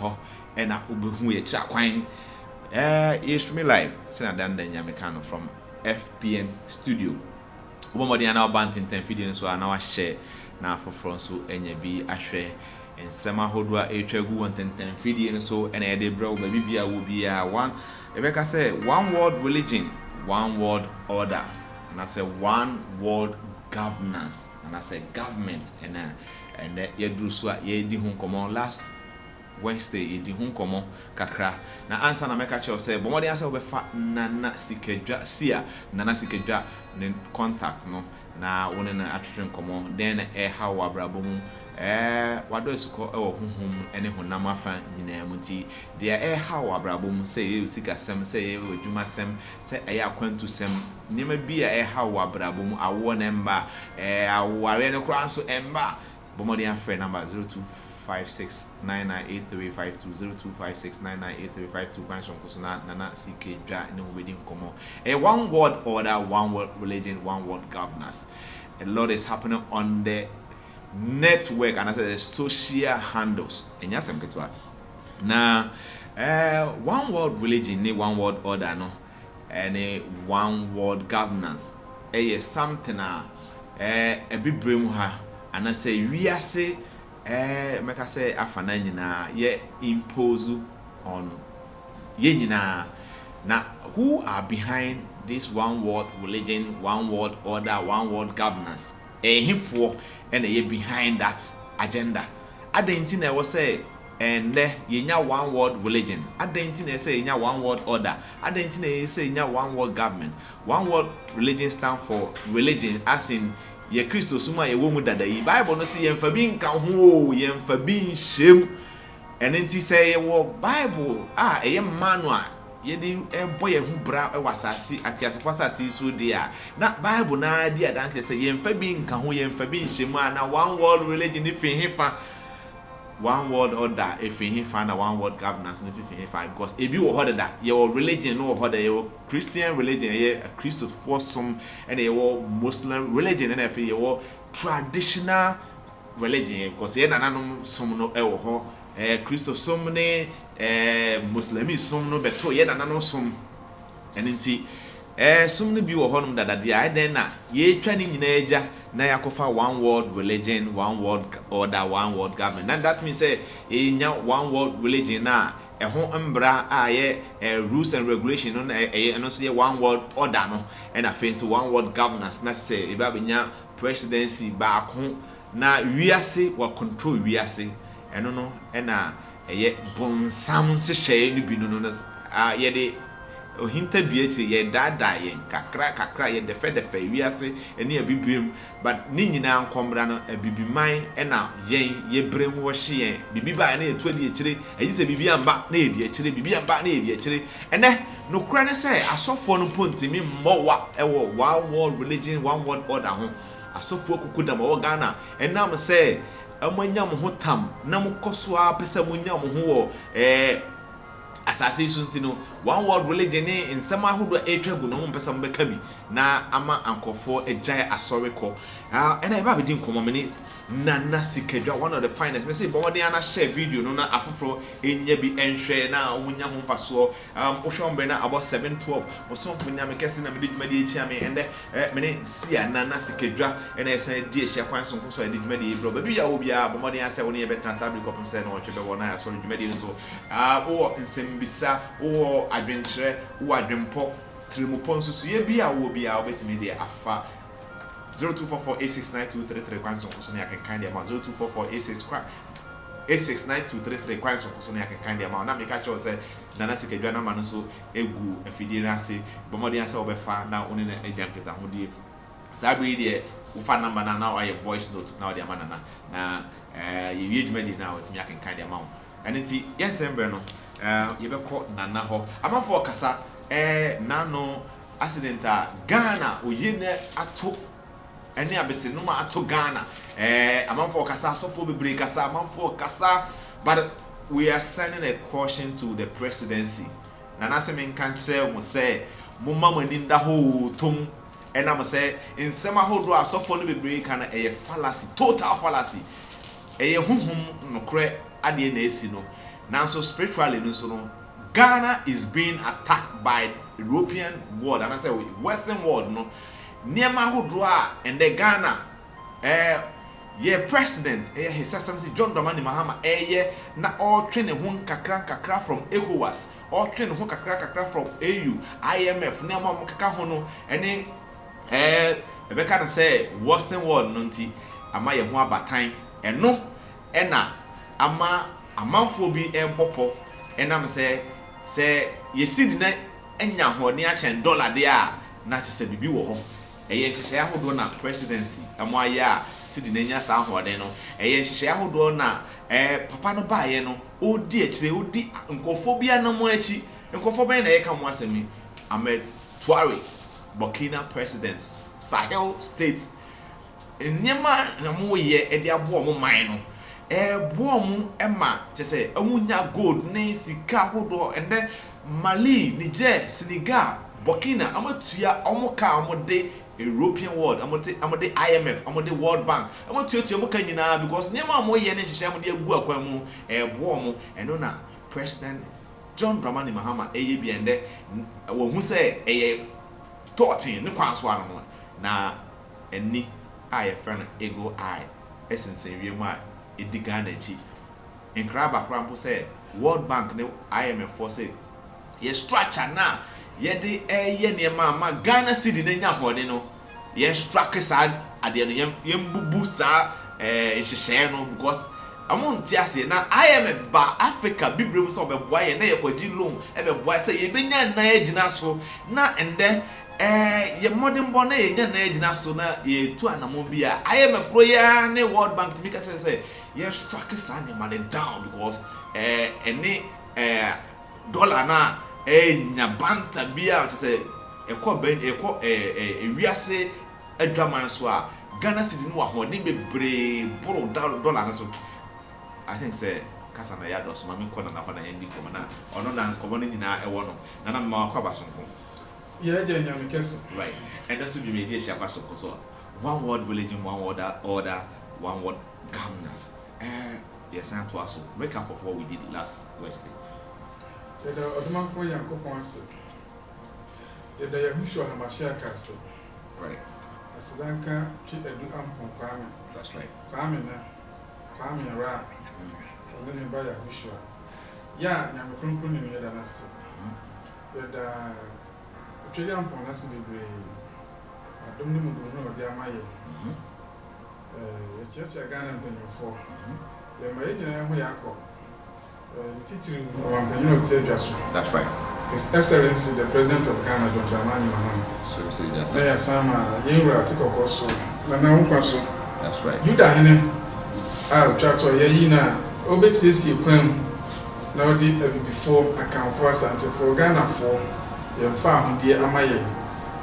ho ena obehu ye kira kwan streaming live sena dan nyameka no from FPN studio obomodi ana obantinten video so ana wa share na afoforo so enya bi ahwe ensema hodwa etwagu wontinten video so ena ye de bro ba bibia wo bia one ebeka say one world religion, one world order, and I say one world governance, and I say government, and ye do so ye di hun komo last Wednesday ye di hun komo kakra na answer na meka che say bomodi answer obefa nana sikedwa sia nana sikedwa ne contact no na woni na atwetwe komo then ha wa brabom wado esuko ewo honhom ene honam afa nyina muti de ha wa brabom say ye usika sem say ye odwuma sem say akwantu sem nyema bia ha wa brabom awo na mba aware ne kra so emba bomodi afre number 0256998352 kwanson kusuna nana sikedwa ne obedi nkomo one world order, one world religion, one world governance. A lot is happening on the network and I said the social handles. And yes, I'm going to now one world religion, one world order, no, and one world governance. Is something a bit brainwash, and I say we are say make I say afana nyina ye impose on ye nyina. Now who are behind this one world religion, one world order, one world governance? Hifo and ye behind that agenda. Adentina was say and ye nya one world religion. Adentina say nya one world order. Adentina say nya one world government. One world religion stand for religion as in ye Christo suma ye womu dada yi. Bible no say ye mfa bi nka ho, ye mfa bi nhyem. And enti say ye wo Bible eye manual ye di boy hu bra wasasi atiasefo asasi so dia na Bible na dia dance say ye mfa bi nka ho, ye mfa bi nhyem na one world religion if hefa, one world order if hefa na one world governance if hefa because e bi wo hoda da ye wo religion no wo hoda ye wo Christian religion ye Christo for some and ye wo Muslim religion and if ye wo traditional religion because ye nananom som no e wo ho Christo som ne Muslimi som no beto ye nananom som enenti som no bi wo honum dada dia den na ye twa ni nyina agya na yakofa one world religion, one world order, one world government. And that means say nya one world religion na ho mbra ye rules and regulation no no say one world order no and afense one world governance na say e ba benya presidency ba ko na wiase wa control wiase eno no na ye bonsam se hye no bi no ye de ohinta duachi ye dada ye kakra ye defe wiase ene abibiem but ni nyina nkombra no abibiman na ye brem wo hye bibi ba na etu adi ekire ayise bibi amba na edi ekire bibi amba na edi ekire ene no kura ne say asofo no pontimi mmowa ewo one world religion, one world order ho asofo kokudam wo Ghana enam say amanya mo hotam na mo koso a pesa mo nya mo ho wo asase suntino one world religion in nsema ahodo etwagu no mpesa mbeka bi na ama ankofo ejai asoreko ena eba be din komomene nana sikedwa one of the finest me say bomode ana share video no na afoforo enya bi enhwe na wonya ho mfaso ohwombe na about 712 osonfo nya me kese na me djumadi echi ame ende me sia nana sikedwa ena esa di ehia kwan sonko so edi djumadi bro ba bi ya obi a bomode asa woni e betra sabi kopem se na ochebe wona ya so djumadi so wo nsembisa wo adwenkyere wo adwempo trimupo nsusu ye bi a wo bi a obetimi de afa 0244869233 kwanso kusoni akenkan dia ma 0244869233 kwanso kusoni akenkan dia ma na me ka cho se nana sikedwa na ma no so egu afidie na ase bomodi asa obefa na oni na agyanketa ho die sabi die ufa number na na aye voice note na odi amana na ye wie dwumadi na otimi akenkan dia ma ho anenti yensembe no yebekọ nana ho amafo kasa nano accident Ghana oyene ato ene abese no ma ato Ghana amafo kasa sofo bebre kasa amafo kasa but we are sending a caution to the presidency nana se men kan kire mo se mo mamani nda ho tom ena mo se nsema hodo asofo no bebre kana fallacy, total fallacy huhum nokre ade na esi no Now so spiritually no so no Ghana is being attacked by European world and I say Western world no niema hodroa and the Ghana president His Excellency John Dramani Mahama na all training hun kakra from ECOWAS all training hun kakra from AU IMF niema mo kaka ho no ene ebe kana say Western world no nti ama ye ho abatan eno ena ama amanfo bi empopo enam say yesidi na enya ho ne a chen dollar de a na chese bibi wo ho eye hyehyɛ ahodo na presidency amo aye a sidi na nya sa ahode no eye hyehyɛ ahodo na papa no baaye no odi akire odi nkofobia na mo achi nkofobia na ye ka mo asemi Ahmed Touare Burkina president Sahel state enyema na mo ye edi abo mo man no boom Emma chese amunya gold ne sika hodo and then Mali, Niger, Senegal, Burkina amatua omoka amode European world amode IMF amode World Bank amatua omoka nyina because niam amo ye ne hihye amode agu akwan mu boom eno na President John Dramani Mahama eye bi ende wo hu se eye 13 ne kwanso ano na eni aye friend ego eye essence wiem a edi Ghana chi enkra bakra mpo say World Bank ne IMF for say ye structure na ye de ye niema ma Ghana cedi na nya hode no ye structure sa ade no ye mbubu sa hyehyɛ no because amonti ase na IMF ba Africa bibrem so obeboa ye na ye kwaji loan ebeboa say ye benya na agina so na ende ye modern born na ye nya na agina so na ye tu anamon bia IMF pro ya ne World Bank to be ka say ye structure sa ne money down because any dollar na nya banta bia to say wiase adwaman so a Ghana cedi no ahode bebre boro dollar na so I think say kasa na ya dos mami ko na na yandi ko na ono na nkomo ni nyina ewo no na ma kwa basonko yeah je nyame kese right and that's be media sha basonko so one word religion one word order one word governance yes and to us recap of what we did last Wednesday the oduma ko yankopon se the Yahushua Hamashiach se right asidanka chi edu ampon kwame that's right kwame ra on the by Yahushua ya nyame kronkron ni yeda na se yeda twedi ampon na se bebre adom ni mu do no de amaye church Ghana mpenyofo ya ma yegyina ho yakọ titiri wampenyo tedwaso that's right His Excellency the President of Ghana Dr. Dramani Mahama so say that na ya sama yenra tikoko so na nkwa so that's right Yuda hene chato yayi na obesiesie kwam na odi before akanfo asante for Ghana for yemfa ahudie amaye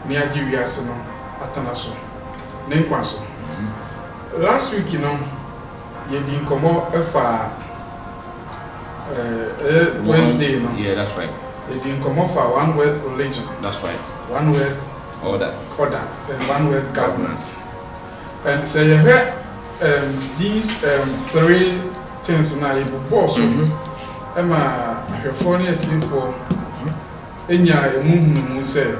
ni agi wiase no atana so ne nkwa so last week ye di nkomo efa Wednesday no yeah that's right ye di nkomo fa one word religion that's right one word order and one word governance and so you hear these three things na you boss ema ahwefo ne atifo enya emuhunu say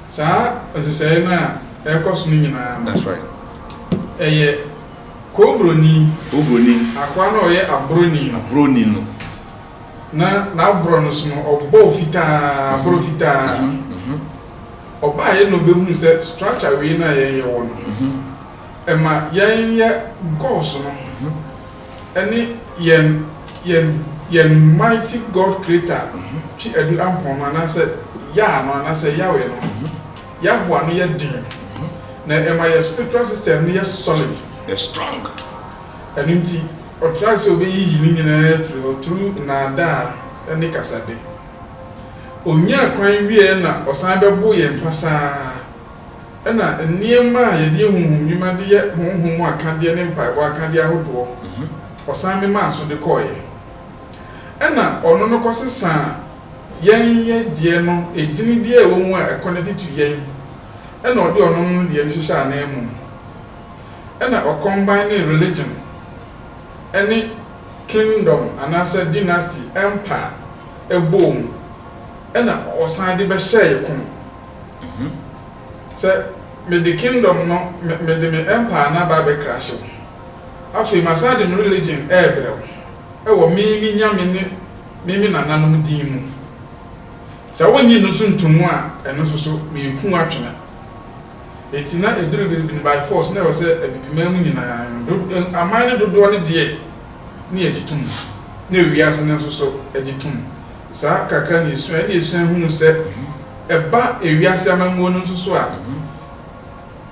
sa asese na ekos ni nyina that's right eye obroni akwa na oye abroni no na abro no so obo fita abro fita oba ye no be hu se structure we na ye wo no ema ye gods no eni yen mighty God creator chi edu ampon na se ya no na se yawe no ya ho ano ye din na ema ye spiritual system ni ye solid they're strong enimti o try so be yi ni nyina through na da eni kasade onya kwan wie na osan bebo ye mpasa ena niema ye die huhum yima de ye huhum akade ne mpa wa akade ahodo osan me ma so de koye ena ono no kosesa yen ye die no edini die ewo mu a connected to yen ena odi ono no die hihya na emu ena o combine religion any kingdom and as a dynasty empire a boom and a side the beshare come. Say me the kingdom no me the empire na ba be crash. After my side in religion ebrew. Ewo me na nanom din mu. Sa wonyi no so ntumu a eno so me ku atwena. Etina eduru bi by force na we say abibima mu nyina amane dodo ne de ne editum. Na wiase ne so editum. Sa kakra ne esu ne esu hunu se eba ewiase amamu no so a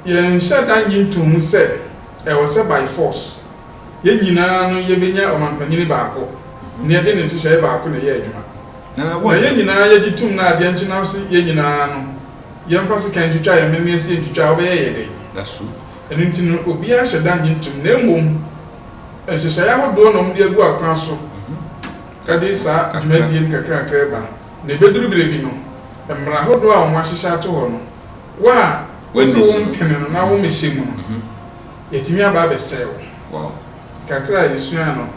yen shada nyintum se e we say by force. Ye nyina no ye benya omampanyini baako. Ne de ne hye baako na ye adwuma. Na ye nyina ye ditum na ade nchina so ye nyina no. Ye mfase kan twitwa ye memesi twitwa obe ye de. That's true. Enu ntinu obi a hyeda nyintum na emom ehye ya hodo no mde agu akwan so. Kade sa adwuma die kakra ba. Na beduru birebi no. Emra hodo a onwa hyehya to ho no. Wa wesi wo mpene no na wo mehyemu no. Yetimi aba be sewo. Wow. Kakra yesua no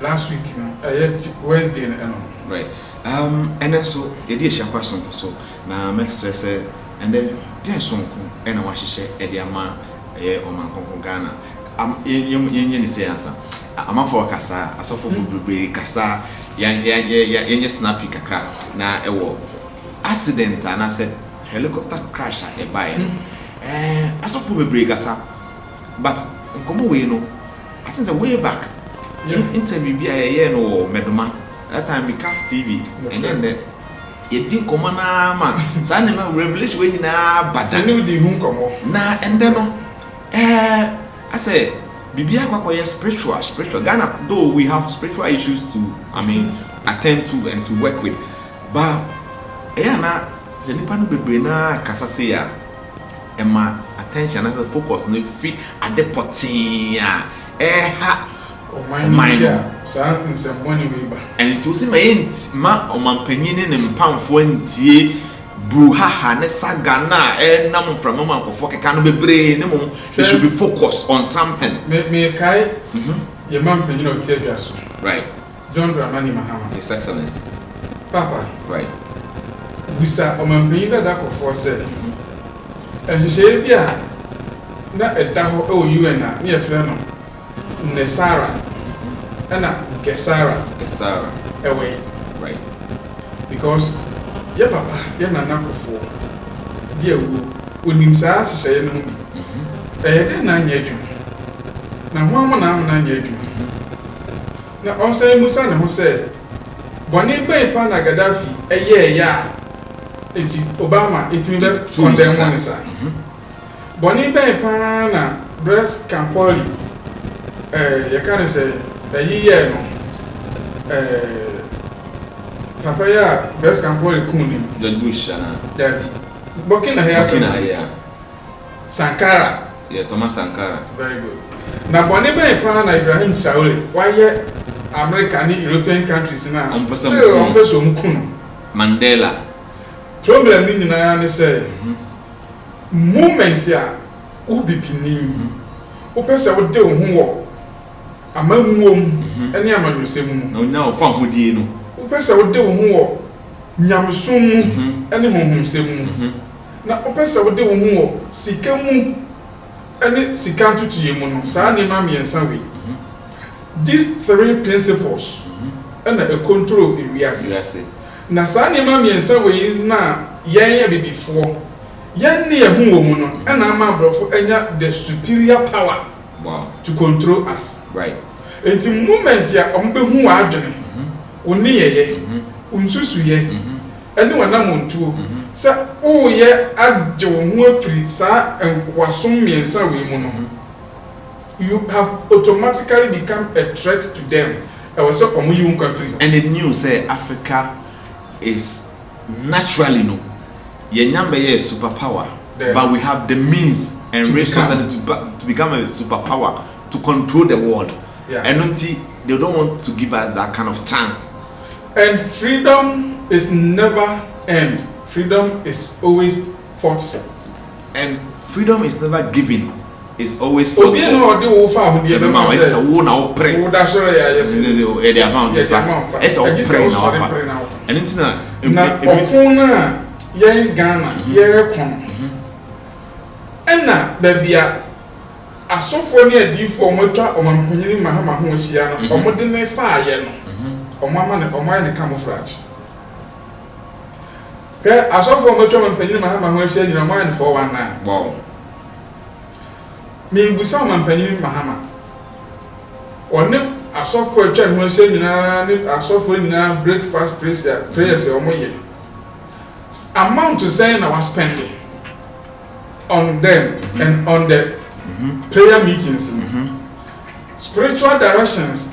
last week no Wednesday no. Right. And then so you did share question so na make stress and then sonko and wa hyehyɛ e de ama omankonko Ghana. Yenye ni say answer. Amafo kasa asofo bebree kasa yenye snappy kakra na ewo accident na say helicopter crash e buy no. Asofo bebree kasa but nkomo we no I think the way back interview bi a no Medoma that time we cast TV and then the you think come na man say na revelation we na bada no di hu komo na and then no I say bibia kwakoye spiritual Ghana though we have spiritual issues to attend to and to work with but na se nipa no bebre na kasa say ya ema attention and focus no fit adepotin ha mind sa nsemboni we ba and it was ma omampanyini ne mpamfo antie bruhaha ne saga na nam from omankofo keka no bebre ne mom they should be focused on something me kai ye mampanyini o tiabia so right John Dramani Mahama His Excellency papa right bisa omampanyini da kofo se ehye bia na edaho o UN na ne yefre no Nesara and Gesara away right because your papa your nana kofo dear unim sa hye no bi na nya adwum na ho na nya adwum na on say Musa ne ho say boni bai pa na Gaddafi ya eti Obama etimi be condemn one sa boni bai pa na Blaise Compaoré you can say a year no papa ya Blaise Compaoré kuni George Bush David Burkina Faso Sankara Thomas Sankara very good na boni be pa na Ibrahim Traoré why American and European countries na still on person mkunu Mandela problem ni nyina ne say moment ya ubibini upese wo de wo ho amamuom ene amadusem no now fa hodie no upese wo de wo ho nyamsum ene honhomsem na upese wo de wo ho sikamu ene sikantutuye mu no saa ne ma miensa we these three principles ene a control ewiase na saa ne ma miensa we na yen ya bibifo yen ne hu wo mu no ene ama brofo enya the superior power to control us right enti moment ya ombe hu adwene oni yeye unsusu ye ene wana montuo sa o ye agye wo hu afiri sa enkwasom miensa we mu no you have automatically become a threat to them I was so omo yi nkwa afiri and the news say Africa is naturally no ye nyambe ye superpower but we have the means and resources to become a superpower to control the world. And they don't want to give us that kind of chance. And freedom is never end. Freedom is always fought for. And freedom is never given. is always fought Obi no odi wo fa ho de be ma say wo na wo pre. Wo da soro ya yes. E dey amount fa. Esa wo pre na wo fa. And it's na okun na ye Ghana ye kon. Enna da bia asofo ne adifo omotwa omampanyini mahama ho ahia no omode ne fa aye no. Omama ne camouflage. Ke asofo omotwa omampanyini mahama ho ahia nyina omama ne 419. Wow. Me ngusa omampanyini mahama. One asofo atwa ho ahia nyina ne asofo nyina breakfast prayers omoye. Amount to say na was spending on them and on the prayer meetings, spiritual directions,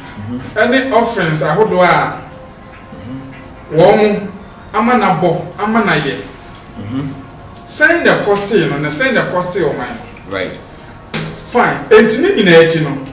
any offerings ahodo a won amana bo amana ye send the cost no send the cost of mine, right? Fine. Entini nyina echi no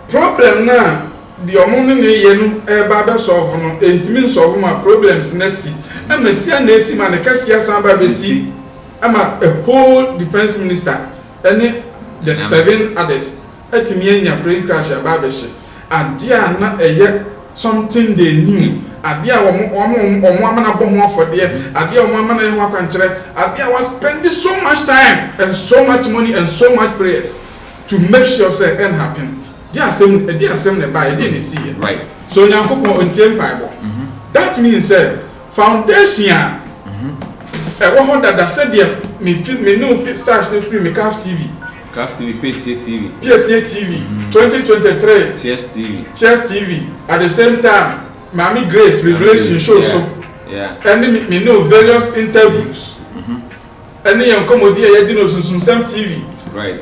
problem na the omo ne ye no e ba be solve no entimi solve ma problems na si amasi na esi ma ne kasia san ba be si ama a whole defense minister and the 7 others etimi anya brain crash aba be she adia na eye something they knew adia omo amana bo ho afode adia omo amana ye ho akwankyere adia was spending so much time and so much money and so much prayers to make sure say end happen. Dia asem ne ba e dey see here, right? So nyankopon ontie Bible. That means foundation e wo ho dada said me no fit start say free me CAF TV PSA TV 2023 Chess TV at the same time Mami Grace Revelation show so and me know various interviews and yan komodi e di no sunsun TV, right?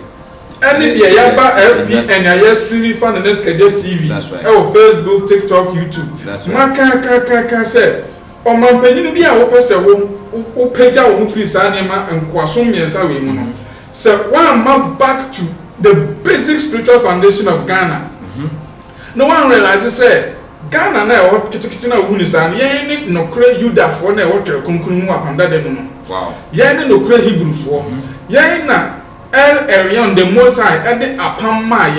And the Yaba FB and I streaming fan and SKD TV. That's right. Oh, Facebook, TikTok, YouTube. That's right. Maka say, o man penyin bi a wo pese wo page a wo ntri sa nema nkwaso miensa we mu no. Say one man back to the basic spiritual foundation of Ghana. No one realizes say Ghana na e wo kitikiti na wo ni sa ye ni nokre Juda fo na e wo twere kunkun mu apanda de no. Wow. Ye ni nokre Hebrew fo. Ye na Arion the Mosai and the Apama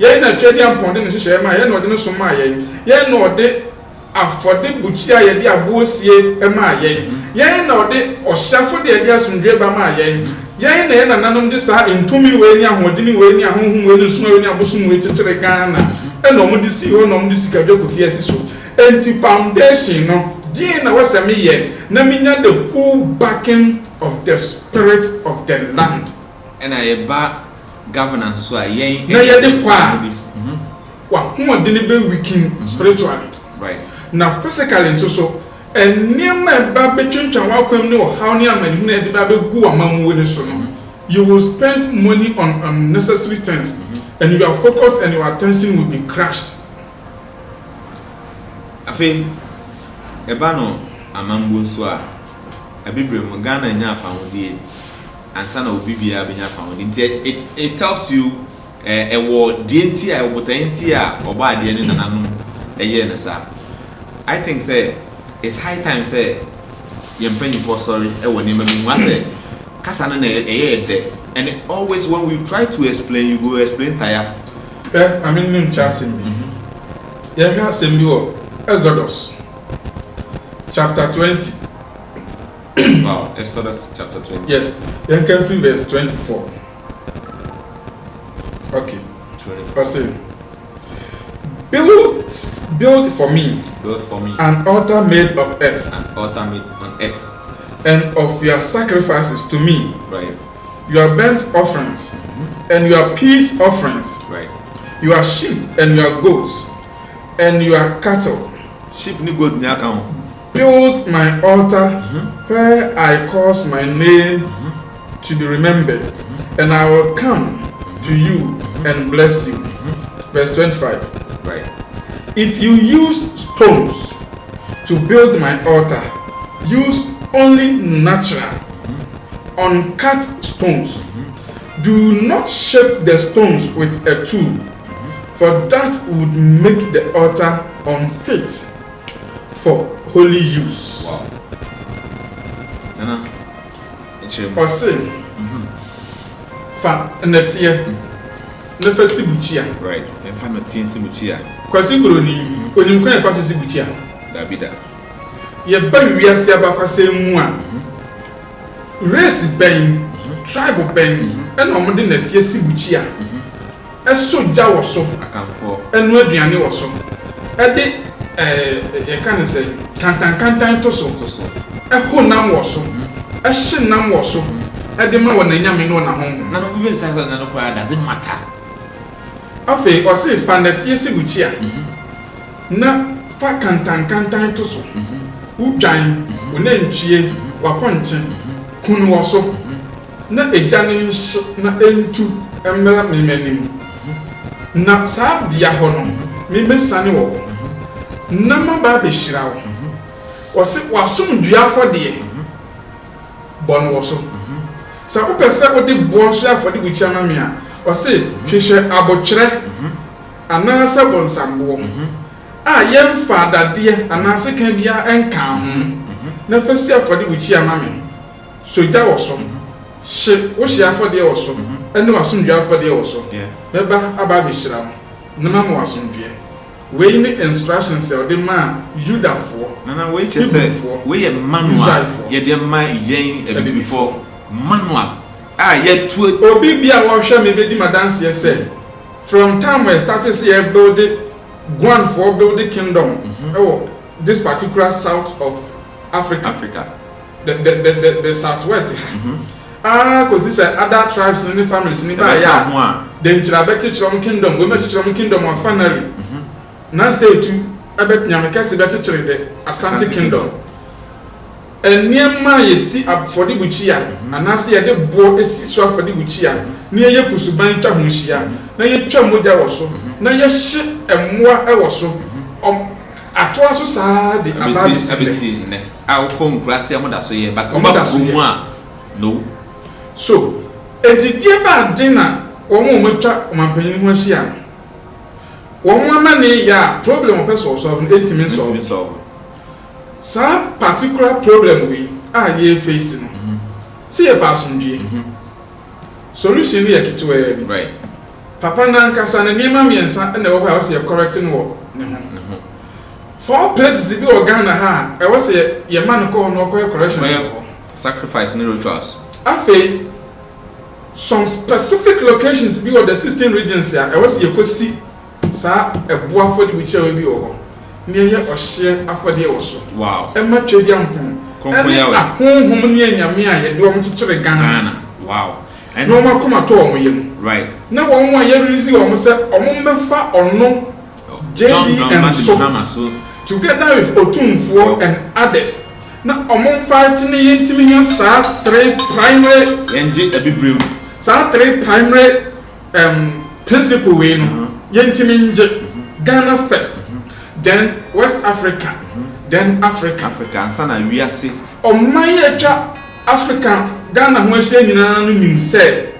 ye na Tradian Pond in the Shema, ye no de Soma ye no de afford Buchia ye be a bosie ema ye no de or shafo de idea some dreba ma ye na nanum de sa intumi we ni ahodini we ni ahonhum we ni suma we ni abosum we chichire Ghana e no mo de si ho no mo de sika dweko fiase so enti foundation no die na wasame ye na minya the full backing of the spirit of the land. And I ba governance so yen na ye de kwa wa who de be weaken spiritually, right? Now physically so and near my ba betwintwan wa kwam ne o how ne amani na de ba be gu amamu we so no, you will spend money on unnecessary things and your focus and your attention will be crushed. Afi eba no amambu so a abibre mu Ghana nya afahodi and sana obi bia benya found it tells you a word DNT a obotenti a oba ade ne nananu eye ne sa. I think say it's high time say yempanyi for sorry e woni mamu wa say kasa na eye de, and always when we try to explain you go explain tire I mean nim chance me ye ga sembi wo Exodus chapter 20. Wow, Exodus chapter 20. Yes, you can read verse 24. Okay. 24. Build for me an altar made of earth. An altar made on earth. And of your sacrifices to me. Right. Your burnt offerings and your peace offerings. Right. Your sheep and your goats and your cattle. Sheep ni goat ni account. Build my altar where I cause my name to be remembered, and I will come to you and bless you. Verse 25. Right. If you use stones to build my altar, use only natural, uncut stones. Do not shape the stones with a tool, for that would make the altar unfit for holy use. Wow. Or say, fa netie ne fa sibuchia right en fa netie sibuchia kwasi groni onim kwan fa so sibuchia Davida ye ba wiase abakwase mu a race ben tribe ben ena omde netie sibuchia eso ja wo so akamfo enu aduane wo so ede ye kan say kantan to so ho nam wo so ehye nam wo so ede ma wo na nyame no na ho na no we say na no kwa doesn't matter afi o say fanetie sibuchia na fa kantan to so udwan onantwie wakonche kunu wo so na ejane na entu emra memenim na sa bia ho no memesane wo na maba be hira wo o se wasom dua afode bon wo so sa wo pese wo de bo so afode buchi amame a o se hwehwe abotwere anasa bonsambo a yemfa dade anasa kan bia enka ho na fasi afode buchi amame soja wo so she wo hia afode wo so ene wasom dua afode wo so meba aba be hira wo na mama wasom dua we ni instructions e ode ma Judah for na we chese we manual ye de ma yen before manual ye tu obi bia wo hwe me be di madanse ye say from time we started see build one for build the kingdom this particular south of Africa the southwest cause this other tribes and families ni ba ya then chirabe kingdom we make kingdom of finally na say to abet nyamekase be kekere de Asante kingdom eniema yesi afode buchi a anase ye de bo esi so afode buchi a na ye kusuban twa ho hia na ye twa moja wo so na ye hye emmoa e wo so ato aso saa de abesi ne a ukom krase amoda so ye but oba mu a no so ejidie ba de na wo mo matwa omampanyin ho hia one woman ya problem of person solve intimate solve sa particular problem we are ye facing see a person die solution here kitu e right papa na nkasa na niema miensa na wo ha say correcting wo ne ho four places bi Ghana ha e wo say ye man ko no correction sacrifice no rituals afi some specific locations bi or the 16 regions ya e wo say kosi sa ebu afode bi chewe bi oho ne ye ohye afode wo so wow e ma twedi ampon konkoya we ahonhom ne anyame a ye de wo mkekere Ghana wow and no ma koma to wo yem right na wo nwa ye rizi wo se omo mefa ono JD and so together with Otumfuo and others na omo fight ne yentimi nya sa three primary enje abibrem sa three primary principle we no Yentiminje, Ghana first, then West Africa, then Africa. And sana we are see. O my Africa, Ghana who say nyina no nim say.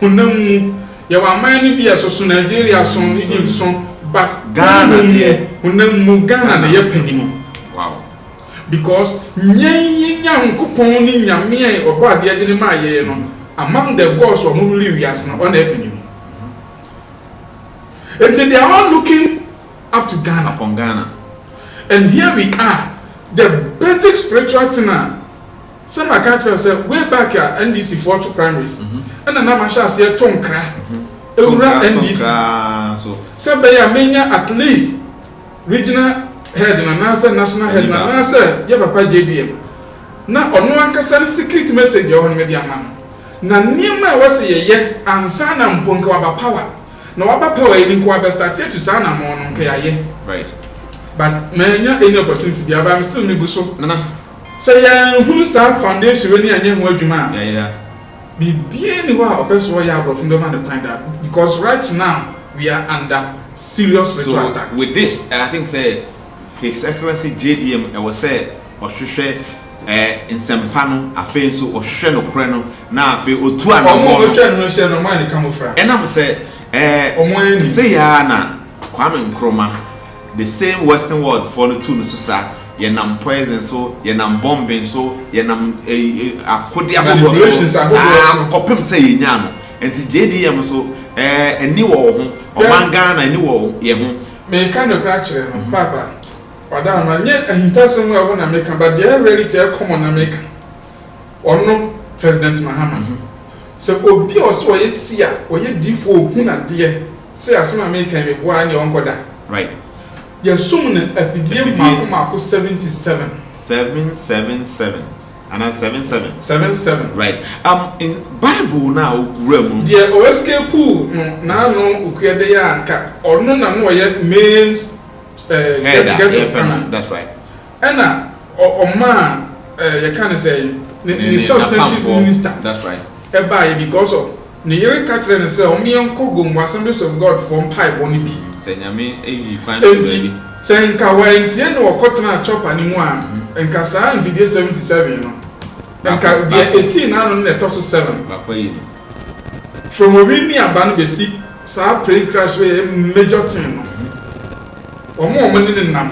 Hunam ya wa mani bi aso Nigeria so Egypt so but Ghana here. Hunam Ghana na ye panimo. Wow. Because nyen Nyankopon ni nyame ai obo ade de ma ye no among the gods who really we as no on e panimo. And they are all looking up to Ghana. Upon Ghana. And here we are. The basic spiritual thing. Some I can't tell say way back here NDC 42 primaries. And then I'm sure say Tonkra. NDC. So by mania at least regional head and answer national head and answer yeah papa JBM. Now on one can secret message your media man. Na niema was ye answer na mponka wa power. No waba power even kwa start to sana mo no nke aye right but manya any opportunity there but I'm still me so nana say ya hunu sa foundation we ni anye ho adwuma yeah bibie ni wa opeso ya abro from the man find that because right now we are under serious spiritual attack with this I think say His Excellency JDM was say ohwehwe nsempano afi so ohwehwe no kore no na afi otu ana mo no twa no hye no man ka mo fra enam say say ya na Kwame Nkrumah the same Western world follow to no so sa yenam poison so yenam bombing so yenam akodi abobo so kopem say yenya no enti JDM so eni wo ho omanga na eni wo ye ho me kind of crature no papa oda ma nye ahintasem we ho na America but they really tell common America ono President Mahama so obi oso ye sia oye difo ogun na de say asema America me boa ne onkoda right ya sum na afidie mako 77 and 77 right in Bible now rem the escape na no ukede ya anka ono na no ye main that's right ena o ma you can say the substantive minister that's right e buy because of ne yere ka kire ne say o me enko go Assemblies of God from pipe oni bi say nyame eyi kwan to say nka wantie no okotena chopper ni mu a nka saa video 77 no nka bia esi na no ne toso 7 papa yi from obi ni aba no besi saa plane crash we major thing no omo ni nam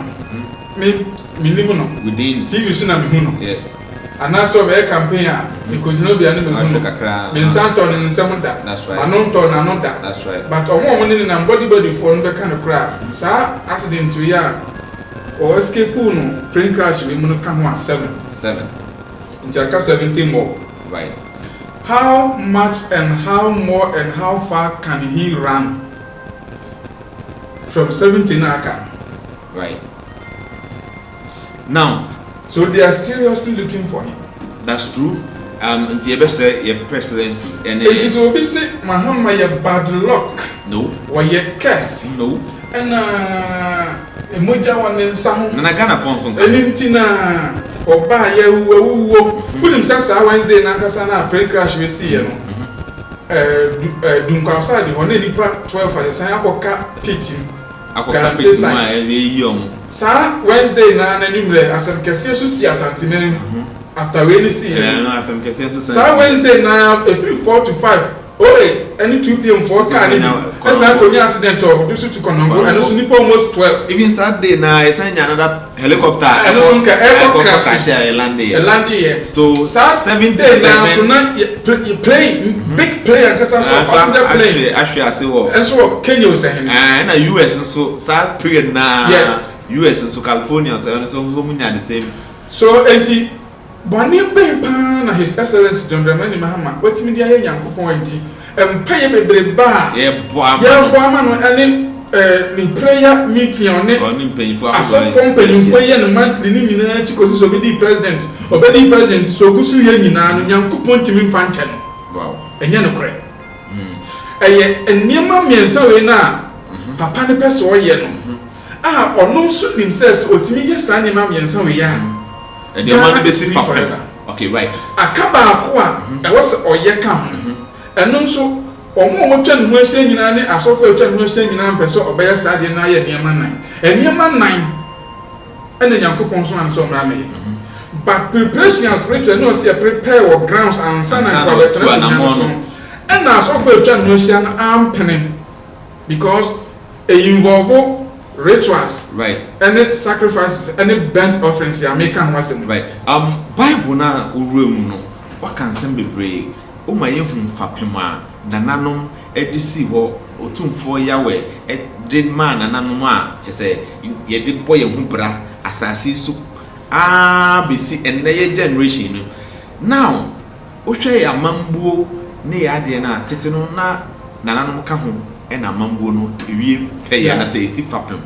me nimu no within TV so na me hu no yes anaso be campaign a ni ko dino bia ni me hu no me santo ni nsem da anonto na no da that's right but omo ni nam body for no be kan kra saa accident to ya o escape no plane crash we mu no ka ho 7 Njaka 17 more right how much and how more and how far can he run from 17 aka right now so they are seriously looking for him that's true until your presidency and it is obviously Mahama your bad luck no or your curse no and emoja wan nsa ho na Ghana fonso enintina oba ye wuwo kunim sasa Wednesday na nkasa na plane crash we see no dunkwa side ho na nipa 12 asan akoka pit akoka pit ma ye yom sa Wednesday na nanimre asem kese so si asantene after we ni see no asem kese so sa Wednesday na 4 to 5 any 2 p.m. for car ni esa ko ni accident o do so to Konongo and so nipa almost 12 even Saturday na esa nya another helicopter and so nka aircraft crash land here so 77 so na play big player kasa so passenger plane actually I say what and so Kenya was saying na US so that period na yes US so California so munya the same so enti boni be pa na his excellency John Dramani Mahama wetimi dia ye Nyankopon enti empaye bebre ba ye boa ma no ene ni prayer meeting on ye no monthly ni nyina chi kosi so be di president so gusu ye nyina no Nyankopon timi mfa nche no wow enye no kore eye eniema miensa we na papa ne pese o ye no ono so nim ses otimi ye sa niema miensa we ya and the one be see forever okay right akaba ko a e wo se oye ka ho eno so omo twa no ahye nyina ne asofo twa no ahye nyina mpeso obeya sade na ye niema nan ene Nyankopon so an so mra me but preparation spiritual no see prepare or grounds and sana kwa betra na so ena asofo twa no ahye na ampene because e involve rituals right and sacrifices and burnt offerings ya make am wasem right Bible na uremu no waka nsem bebre o ma ye hu fapema nananom edisi ho otumfo yawe de ma nananom a chese ye de boye hu bra asase so bisi enne ye generation no now o hwe ya mambuo ne ya de na tete no na nananom ka ho ena mambuo no ewie peya na say esi fapem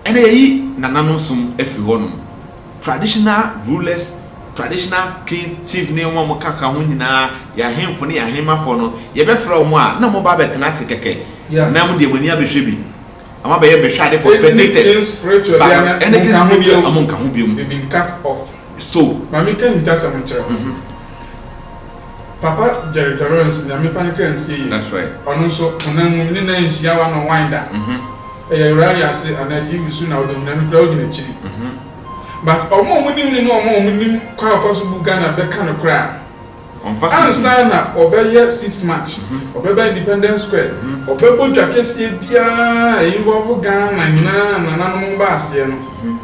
ena yi nananom sum efi honum traditional rulers traditional kings chief ne mo kaka ho nyina ya hemfo ne ya hemafo no ye be fra mo a na mo ba betena se keke na mo de mani abehwe bi ama be ye behwe ade for spectators spiritual ya ene ke spiritual amon ka ho bi they've been cut off so mami kan intasa mo chere Papa Jerry Torrance na me fan kan see that's right ono so onam ni na nhia wa no winder rally ase ana TV su na odom na me crowd na chiri but omo munim ni no omo munim kwa fa so bu Ghana be kan kra ansana obeye 6 match obebe Independence Square obebo dwa kese bia involve Ghana na nanom ba ase no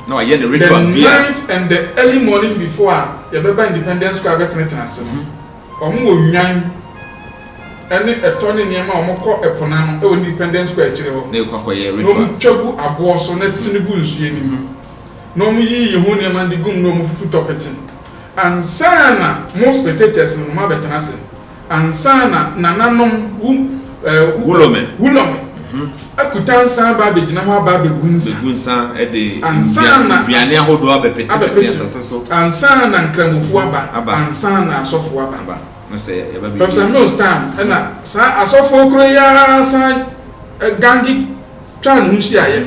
no aye the ritual bia the night and the early morning before yebeba Independence Square betenetena ase omo onwan ene etone niema omokọ epona no e Independence Square kire ho na ekwakoye ritual no twagu abo so na Tinubu nsuye ni no mu yi hu niema de gum no mu fufu topetin ansana most spectators no ma betena ase ansana nananom wulome akutansa ba begina ho ba begunsa de ansana biane ahodo abepeti so ansana nkramofu aba ansana asofo aba no say e ba bi Professor no stand na sa asofo kro ya sa gangi twan nshi aye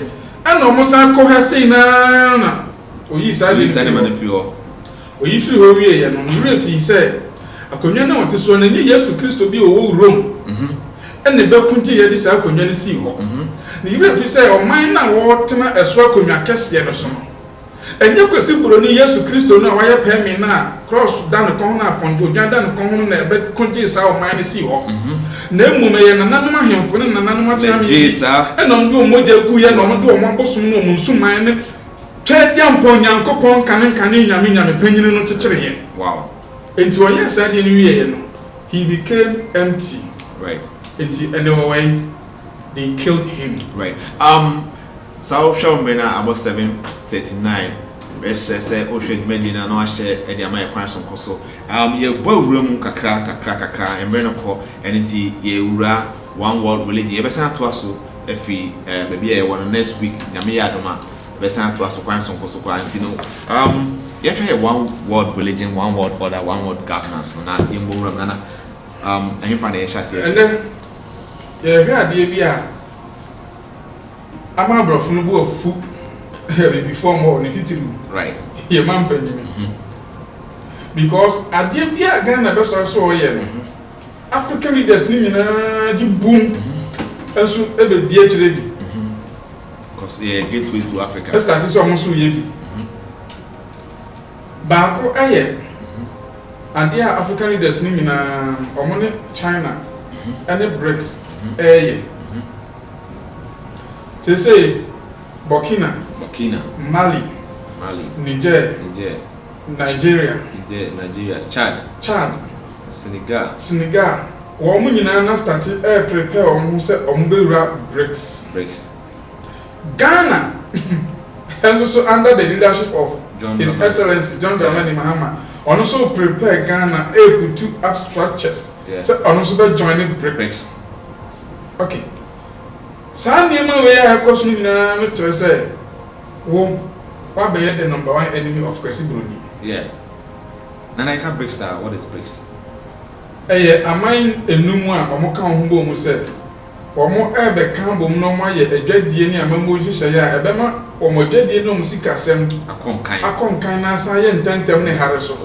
ana omosa ko ha sei na oyi sa le manifio oyi fi ho wie ye no rate say akonwa na wote so na ni Yesu Kristo bi owo Rome ene be kunje ye di sa akonwa ni si ho ni rate fi say o man na wo tena eso akonwa kese no so enye kwesi buro ni Yesu Kristo na waye pemi na cross dan kon na ponto dan kon na be kunje sa o man ni si ho na emu ye na nanum ahemfo na nanum atiam ye sa enom do moja ku ye no do mo bosom no munsu man ne twede mpon Nyankopon kanen nyame panyini no kekere ye wow enti oye sa de ni wie ye no he became empty right enti anyway they killed him right South Shambena about 7:39 say Oshwe Medina no ahye e dia mai kwan sonkoso ye bawura mu kakra emre no ko enti ye wura one world religion ye besan to aso efi baby e won next week nyame ya doma besan to aso kwan sonkoso kwa enti no ye fe one world religion one world order one world governance na ye mbowura na ahemfa na ye hyase ene ye hwe ade bia ama brofo no bu ofu before more ni titiru right ye man panyin because ade bia Ghana be so ye no African leaders ni nyina ji boom enso ebe die kire bi because a gateway to Africa start so mo so ye bi ba ko aye ade African leaders ni nyina omo ne China and BRICS say Burkina, Mali, Niger, Nigeria, Chad, Senegal. Woman nyina na start prepare on say ombewura BRICS. Ghana and also under the leadership of His Excellency John Dramani Mahama also prepare Ghana to up structures. So also be joining BRICS. Okay. Sa niema we ya koso nyina no tere say wo wa be the number 1 enemy of Kwesibroni. Yeah. Nana I can BRICS what is BRICS? Aman enum a omo ka ho bo mu say omo ebe kan bom no mo ye adwadie ni amambo hihye ya ebema omo adwadie no mu sikasem akonkan na sa ye ntantem ne hare so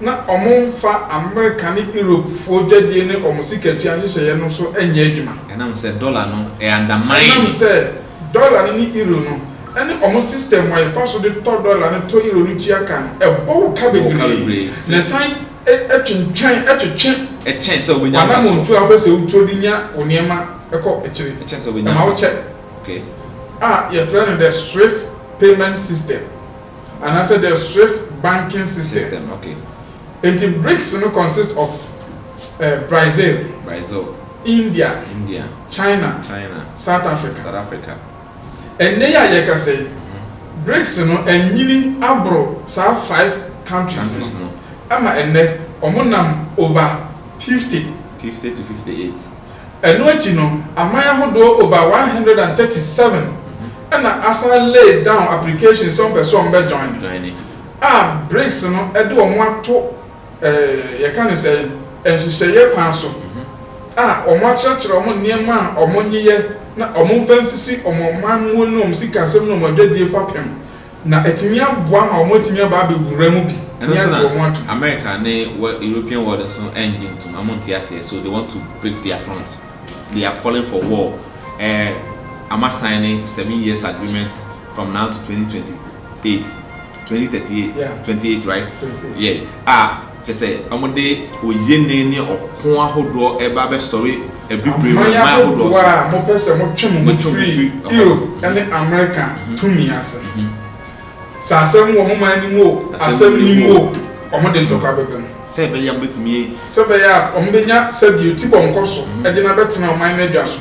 na omo fa America ni Europe fo adwadie ne omo sikatua hihye ye no so enya adwuma enam say dollar no e undermine enam say dollar ni euro no ene omo system wa fa so de $dollar ne to euro ni tua kan e bo ka bebre na sai etwetwen so we nya na mo ntu abese utro di nya oniema eko ekire so we nya okay your friend the Swift payment system and I said the Swift banking system okay and the BRICS no consist of Brazil, India, China, South Africa and they are yeka say BRICS no enyini abro sa 5 countries no ama enne omonam over 50 to 58 eno achi no amaya hodo over 137 and asa lay down applications some person be joining BRICS no edo omo ato ye kan say enhyehyeye kwan so omo achachira omo niema omo nyiye na omo fansisi omo manwo no omo sikasem no omo dwadie fapem na etimi aboa ma omo etimi aba be wura mu bi America and European world so engine to Amontiase, so they want to break their front. They are calling for war. I'm signing 7 years agreement from now to 2028, 2038, 28, right? 28. Yeah. say amode oyene ne okon ahodo eba be sorry ebibre ma ahodo wa mo pese mo twem mo free Europe and America to me ase sa asem wo mo man ni mo asem ni mo omo de ntokwa bebem se be yam betimi se be ya omo benya se beauty bom koso e de na betena o man na dwaso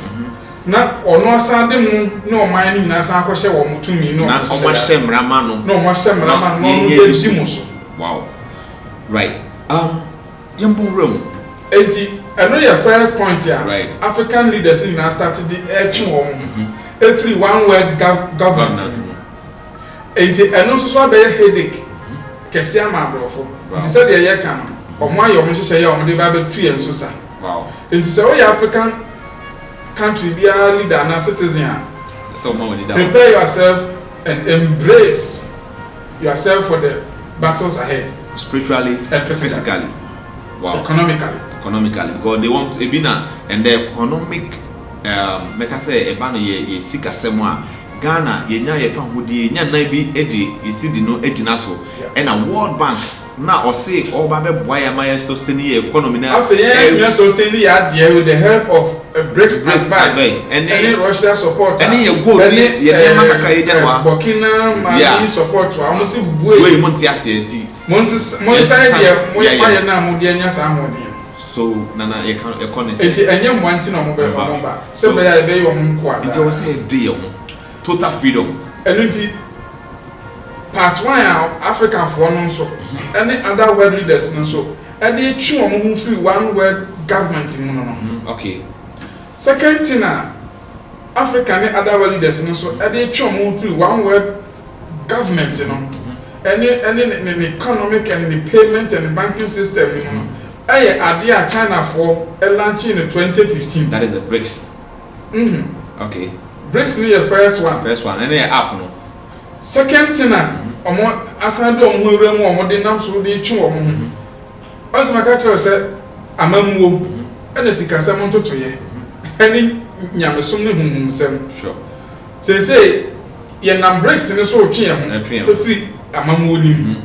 na ono asan de mu na o man ni na asan akɔhye wo mo tumi no na omo hye mrama no no mo hye mrama no de di mu so wow right yambo room enti eno your first point here right. African leaders in now started the action wo every one word governance enti eno so so be headache kese ama abrofo enti say the ye kan omo ayo mo hye ye omo de ba be tu ye nso sa wow enti say we African country dia leader na citizen so mo we prepare yourself and embrace yourself for the battles ahead spiritually and physically wow economically because they want ebina and the economic make I say eba no ye sika semo a Ghana ye nya ye fa hodi nya na bi edi yesi di no agina so and a World Bank na o say oba be boa ya ma sustain the economy na after sustain the with the help of BRICS advice and Russia support and ye go ye makaka ye janwa Burkina Mali support wa almost we monti asieti monsi ye mo ya na mo de anya sa mo de so nana economy enti enye mwanti na mo be mo ba se be ya be yo mo nko a enti o say dey yo total freedom enti part 1 African for no so any other world leaders no so and they twi o mo free one world government mu no okay second thing African and other world leaders no so and they twi o mo free one world government no any the economic and the payment and the banking system you know ade China for launch in 2015 that is the BRICS okay BRICS is the first one and the app no second thing omo asado omo hwere mu omo de nam so de twi omo ho asema ka tell say amamuo ena sikasem ntoto ye eni nyamesom ne hunhumsem sure say ye nam BRICS ne so twi ye ho free amamuo nim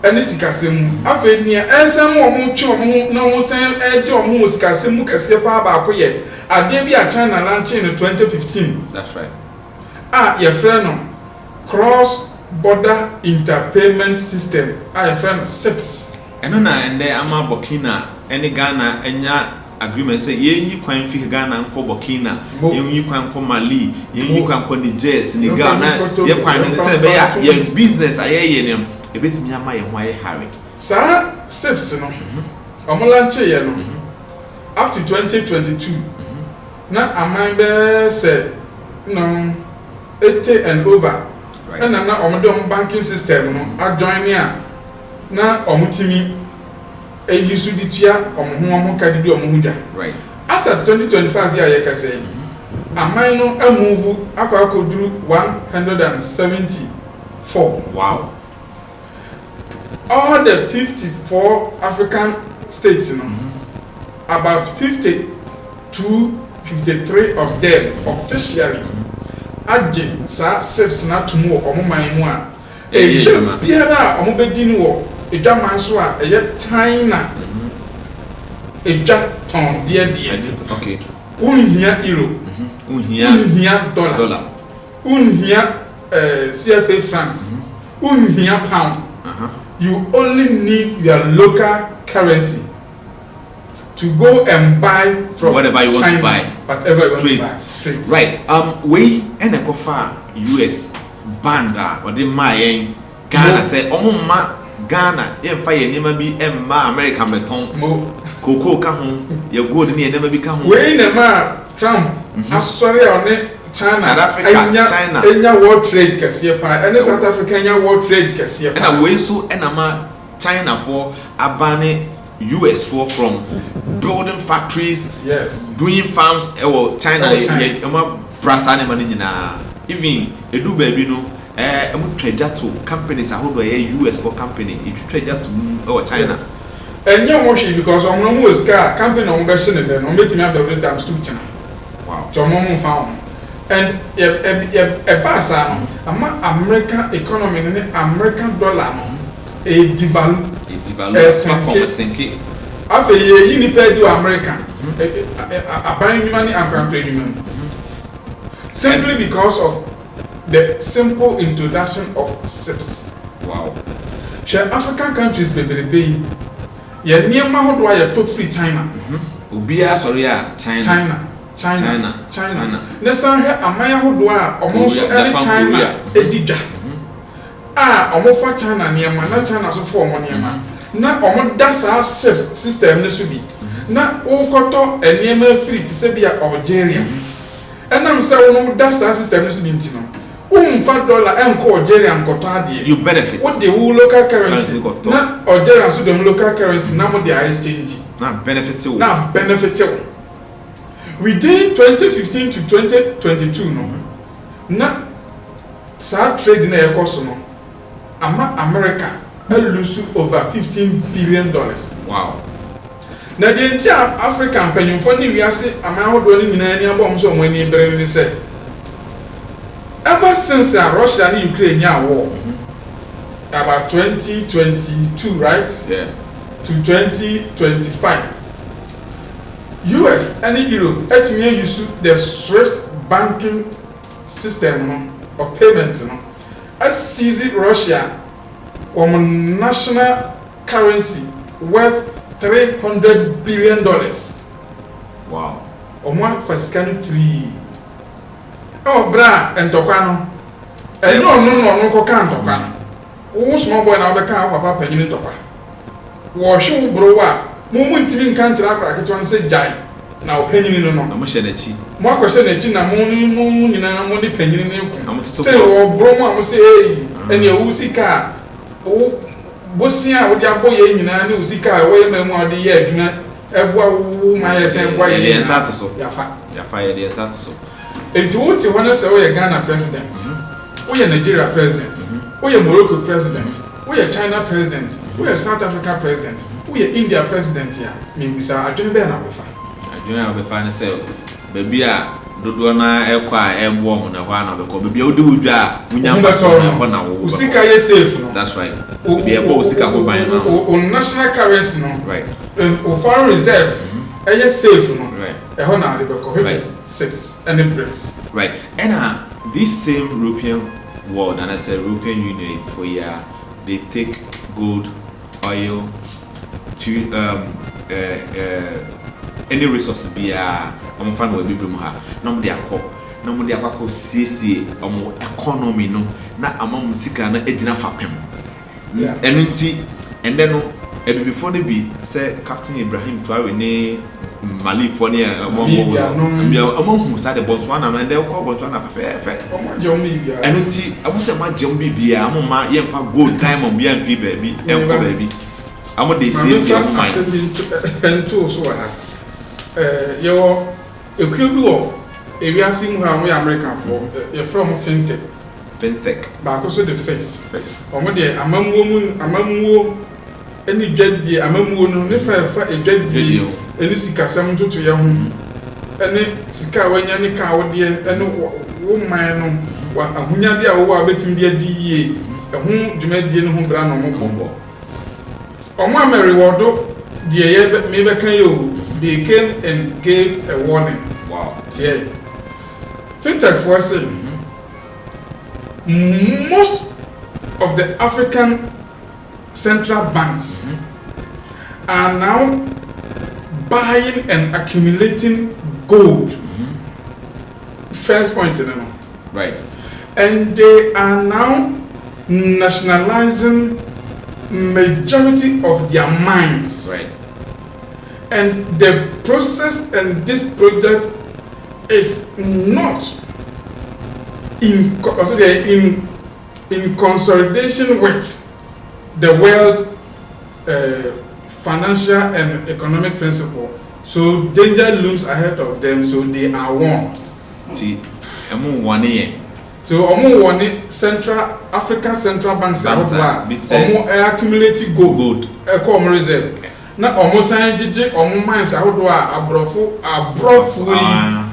eni sikasem afa ni ensem omo twi omo na omo sen eje omo sikasem mu kase pa ba akoye ade bi a China launch in 2015 that's right ye friend cross border interpayment system your friend CIPS eno na ende ama Burkina ene Ghana enya agreement say yenyi kwan fi Ghana nko Burkina yenyi kwan nko Mali yenyi kwan nko Niger Senegal na ye kwan ne say be ya ye business ayeye ne ebetimi ama ye ho aye hare sa CIPS no omolanche ye no up to 2022 na aman be say no 80 and over right. And na omodom banking system no adjoin na omutimi ejisu ditia omo kadidi omohuja right as of 2025 year yeka say aman no amove akwaduru 174 wow all the 54 African states you know about 50 to 53 of them officially aje sa CIPS na tumu omo man mu a biara omo bedi ni wo edwaman so a eye China edwa ton de okay unhia euro unhia dollar unhia CFA francs unhia pound you only need your local currency to go and buy from whatever you China, want to buy whatever you want to buy straight right we ene ko fa US banda or the my Ghana say omma Ghana e fa ye nema bi emma America meton cocoa ka ho ye gold ne nema bi ka ho we na ma Trump asori one China South Africa China enya world trade kese pa ene South Africa enya world trade kese pa na we so ena ma China for abane US for from building factories, yes, doing farms. China, brasa ne mani nyina. Even edu baby no, emu treasure to companies. I hold US for company. It treasure to China. And you moshi because on no was car company on version and then on meeting up the times to China. Wow. To mom found. And a pass American economy and American dollar. devalue platform senke after ye ni pay do America abandon money and campaign simply because of the simple introduction of SIPS. Wow. Share African countries bebebe ye niema hodo aye put free China. Obia sorry China. Next time amaya hodo a omo so China edidwa. Omo fa China niema na China so for omo niema. Na omo dasa SIPS system ne so bi. Na okoto niema free ti se bia Algeria. Enam se wono dasa system ne so bi ntino. $5 enko Algeria nkoto ade. You benefit. What the local currency? Na Algeria so dem local currency na mo dey exchange. Na benefit. Within 2015 to 2022 no. Na sa trade na ekoso no. America lose over $15 billion. Wow. Na the entire African penyumfo ni wiase amahodo ni nyina ni abom so mo ni bere ni say ever since Russia and Ukraine war about 2022 right to 2025 US and Europe etime use the SWIFT banking system of payment as seize Russia on national currency worth $300 billion. Wow. Omo fasikani 3 oh bra entokwa no ko kan tokwa no wo small boy na be kan papa panyini tokwa wo hwe bro wa mo ntimi nkan kira akra keto no se jai na opanyini no na mo hye na chi mo akwhye na chi na mo nyina mo ni panyini ne ku se wo bro mo am se eni ewu sika wo bosia wo dia boye nyina ne usika wo ye mamu ade ye adwuma ebua wo ma ye se bua ye ensa to so yafa ye de ensa to so enti wo ti hono se wo ye Ghana president wo ye Nigeria president wo ye Morocco president wo ye China president wo ye South Africa president wo ye India president ya me bisa adwene be na befa ne se baby a dodo na ekwa ebo mo na hwa na beko baby a odi wudwa munya mba na wo usika ye safe no that's right baby ebo usika ko ban na on national currency no right o foreign reserve ye safe no right ho na de beko which is SIPS and it breaks right and this same European world and I say European Union for year they take gold oil to any resource bia omo fa na wabi mu ha na mo de akọ siesie omo economy no na amam sika na ejina fapem eno nti ende no ebibifo ne bi say Captain Ibrahim Traore ne Mali for ne omo hu sa de Botswana na ende ko Botswana fe omo je omo bia eno nti amo se ma je omo bia amo ma ye mfa gold diamond bia mfi baabi enko baabi amo de siesie omo man ento so ha yo ekwebu wo ewiase mu ha mo ya American for e from fintech ba ko so the face omo de amamuo eni dwadie amamuo no ne fa edwadie eni sikasam tutu ye ho eni sika wanya ne ka wo de eni wo man no wa ahunya de a wo abetim de adi yie ehun dwumadie no ho bra no mo bombo omo ameriwodo de ye me be kan yo they came and gave a warning. Wow. Yeah. Fintech for say most of the African central banks are now buying and accumulating gold. First point in them. Right. And they are now nationalizing majority of their mines. Right. And the process and this project is not in consolidation with the world financial and economic principle. So danger looms ahead of them, so they are warned. See, emu warning. So omo warning Central African Central Banks are omo accumulating gold. Omo reserve. Na omo san gigi omo mines ahodo a abrofo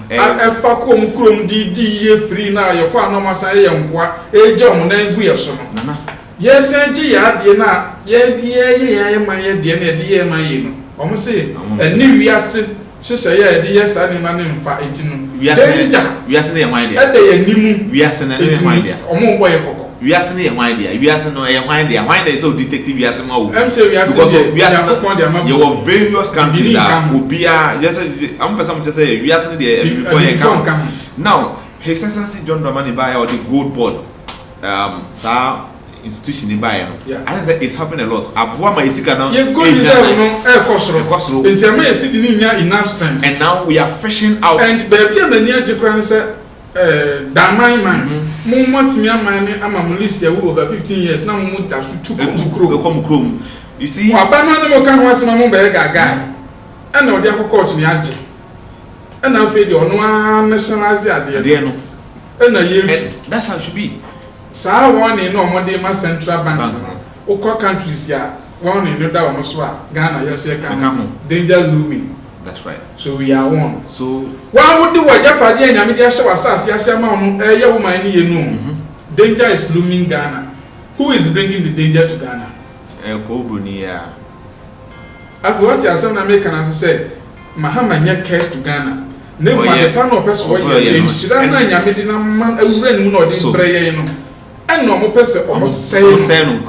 yi afa ko mu krom di ye free na ye kwa no masan ye nkoa eje omo nan gu ye so no yes enji ya de na ye de ma ye de na de ye ma ye no omo say eni wiase hyehyɛ ye de yes ani ma ne mfa enti no wiase ne ye hwan dia e de ye nimu wiase ne ye hwan dia omo boy kokko wiase ne ye hwan dia wiase no ye hwan dia so detective wiase ma wo say wiase you were various countries obia just am person just say wiase ne de before you come now His Excellency John Dramani Mahama or the Gold Board sa institution in Bayer. I think it's happening a lot. Abuama isika now. You go reserve no kosoro. Enti am e sidi ni nya enough strength. And now we are fishing out. And baby am ni agekran say damai man. Mo matimi aman ni ama mo list ya over 15 years na mo da su tukuro. Come krom. You see? Aba no mo kan ho asema mo be gaga. E na odi akoko ni age. E na fe di ono a nationalize ade no. E na ye. That's how it should be. Saa warning no more ma central banks okwa countries ya warning no da omo so a Ghana yes ye kan danger looming. That's right. So we are one. So why would the wajapade anyame dia hye wasase asiama no ye woman ni ye no. Danger is looming Ghana. Who is bringing the danger to Ghana? Kobuni ya. Afi what you say na make can say Mahama nya curse to Ghana. Ne ma the panel person wey ye nshira na anyame di na man awura ni mu no di breye no. And no more person almost saying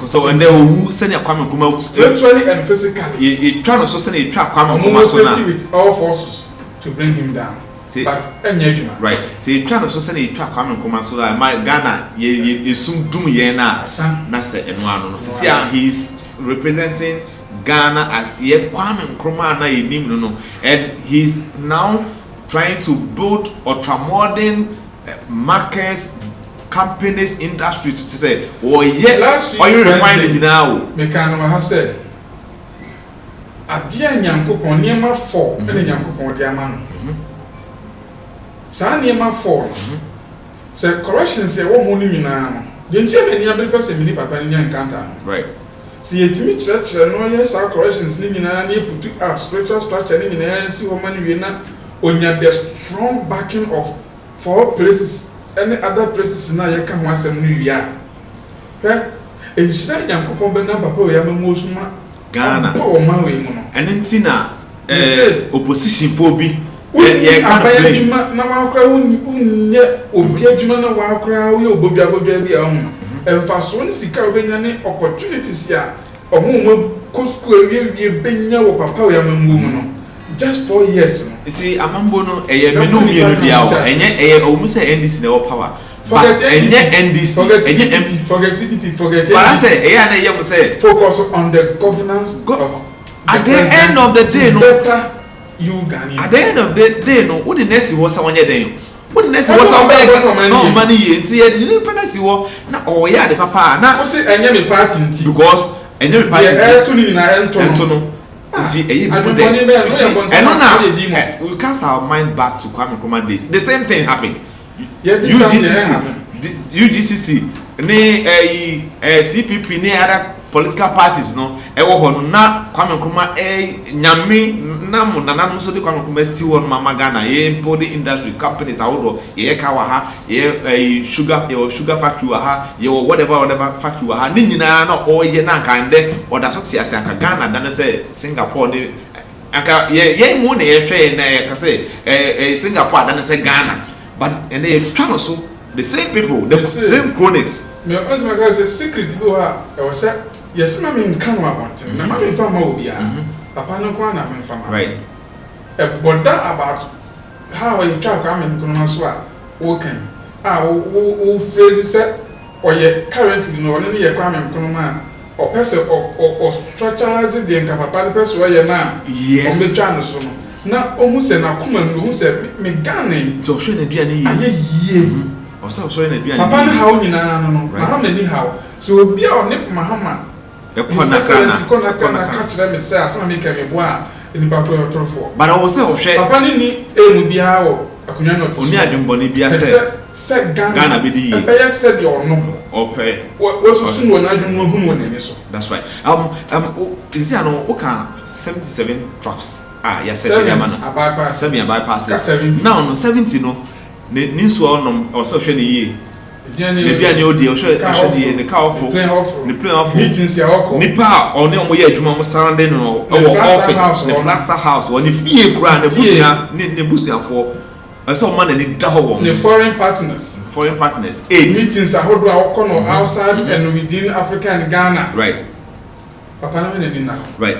so and they who send a Kwame Nkrumah spiritually and physically. You try to send a trap Kwame Nkrumah with all forces to bring him down. But right. So you try to send a trap Kwame Nkrumah so that my Ghana you soon doom ye na say no. See he is representing Ghana as ye Kwame Nkrumah na ye nim no, and he's now trying to build ultramodern markets, companies, industry to say, oh yeah, or you refining now. Mekano has said, a dear Yankopon near my fall, and a Yankopon dear man. San near my fall. Say corrections say, oh, money now. Didn't see any other person in Papa and Yankanta. Right. See, it to me, church, no, yes, our corrections, living and put up spiritual structure, and see what money we not on your strong backing of 4 places. Any other places now you can want some new year. And she said, Yankopon Bena Papa, Yamosuma Ghana. Oh, my way, and then Tina opposition phobia. Now, crowd, Obiajumana, while crowd, you Bobia, and fast one see Carabinian opportunities here. Or more Cosco, you Benya or Papa Yamamuno. Just 4 years. You see, Amambono, a menu and yet almost NDC in our power. Forget NDC, and yet MP, forget CDP, forget. But I say, I say, focus on the governance. At the end of the day, no, you Ghanaian. At the end of the day, no, what the next was someone there. What the next was somebody no money, and see, you didn't penalty war. Now, oh, yeah, the papa, now, say, and you're party because, and you're party to we cast our mind back to Kwame Nkrumah days. The same thing happened. UGCC, CPP, ne other political parties, no. Na Kwame Nkrumah nyame na mo na no so de Kwame Nkrumah si won mama Ghana body industry companies awodo ye ka wa ha ye sugar factory wa ha ye whatever factory wa ha ni nyina na oye na kan de oda so ti ase aka Ghana dan say Singapore ne aka ye mu na ye hwe na ye ka say Singapore dan say Ghana but and they try so the same people the same chronics me also my guys secret go ha e was say yes, I mean, come about it. I'm not from Mobia. Papa no one, I'm from right. But that about how you try to come and Kunaswa, working. Who phrases said, or yet currently no one in your Kwame Nkrumah, or person or structuralizing the incapable person where you're now. Yes, the channel. Now, almost an Akuman who said, Megane, to show the DNA. Or so showing the DNA. Papa, how you know, Mahama, anyhow. So be our nip Mahama. But I was so share. Papa ni be how akunya not. Only adwumboni bia say Ghana be di. Pay said your no. Okay. What so soon when adwumboni hu won ni so. That's right. Is there no oka 77 trucks. Yes said the man. Bypass. Bypass. Now no 70 no. Ni so no or so hwe ni ye. maybe I know the the car for the plane off meetings ya oko nipa on mo ye adwuma mo surrounding no office the plaster house on the fie kura na busia ne busiafo so man na ni da ho the foreign partners meetings ahodo a oko no outside and within Africa and Ghana, right? Papa na me na right.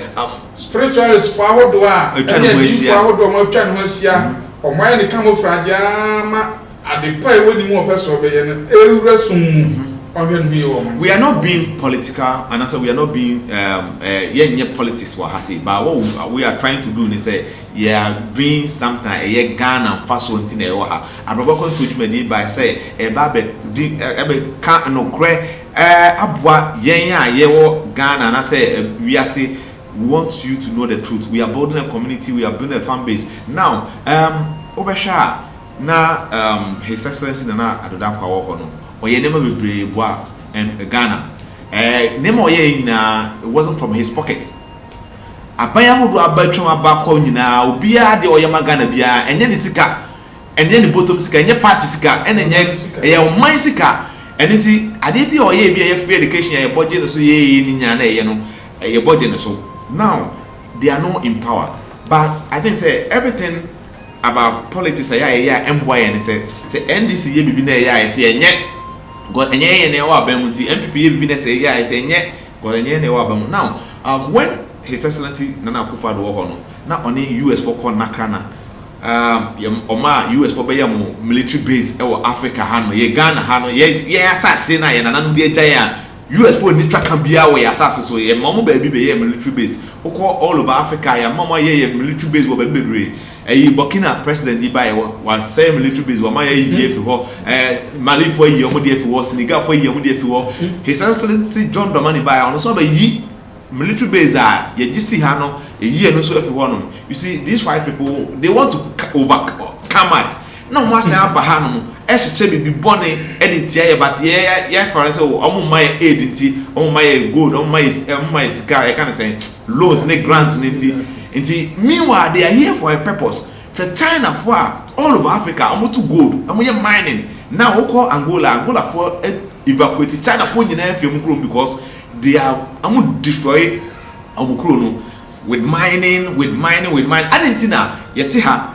Spiritualists for ahodo a e for ahodo mo twa no hia o mo ya ni camouflage ama adepa e woni mu opeso be ye no ewura sum. We are not being political, and also we are not being politics. What has it? But what we are trying to do is say, doing something. Ghana fast one thing. I'm not going to do it by say, can't no cry. Abwa Ghana, and I say we want you to know the truth. We are building a community. We are building a fan base. Now, Obasha, now His Excellency Nana Addo Dankwa Wako. Oye nema bebre bwa Ghana nema oye nyina it wasn't from his pocket abaya hodo abatwam abakọ nyina obia de oye magana bia enye ni sika enye ni bottom sika enye party sika enye eye oman sika eniti ade bia oye bia ye free education ye budget no so ye ni nya na ye no ye budget no so now they are not in power, but I think say everything about politics emboy and say NDC ye bibi na ye say enye God enye ne wa ba mu ti MPP ye bi na say say enye God enye ne wa ba mu. Now when His Excellency Nana Akufo-Addo wo ho no na oni US for call nakana oma US for be yam military base e wo Africa ha no ye Ghana ha no ye asase na ye nana no de agya ya US for ni traka bia wo ye asase so ye mama ba bi be ye military base ukọ all over Africa ya mama ye military base wo ba bebre Burkina president Ibaye was say military base wa ma ye fi ho Mali for ye omo de fi ho Senegal for ye omo de fi ho His Excellency John Dramani Ibaye on so ba yi military base a ye gisi ha no ye no so fi ho no. You see, these white people, they want to overcome us. No more say aba ha no e hyeche bibi bone edit ye but ye for say omo ma ye aid nti omo ma ye gold omo ma ye sika e kan say loans ne grants nti meanwhile they are here for a purpose. For China for all over Africa omo to gold omo ye mining now we call Angola for evacuate China for nyina afia mu because they are omo destroy omo kro no with mining adentina yete ha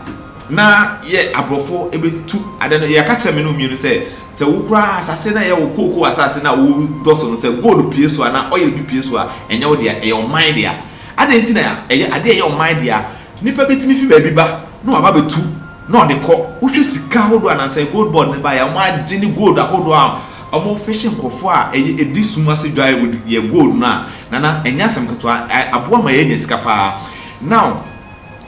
na ye abrofo ebetu adeno ye ka kire me no mienu se wo kura asase na ye wo koko asase na wo doso no se gold pie so na oil bi pie so a enye wo dia e o mine dia adentina ya eye ade ye o mine dia nipa betimi fi ba bi ba no aba betu na ode ko wo hwe sika hodo ananse gold board ne ba ya mo agye ni gold ahodo a omo fishing kofo a edi suma se dry with ye gold na enya asem keto aboa ma ye nya sika pa. Now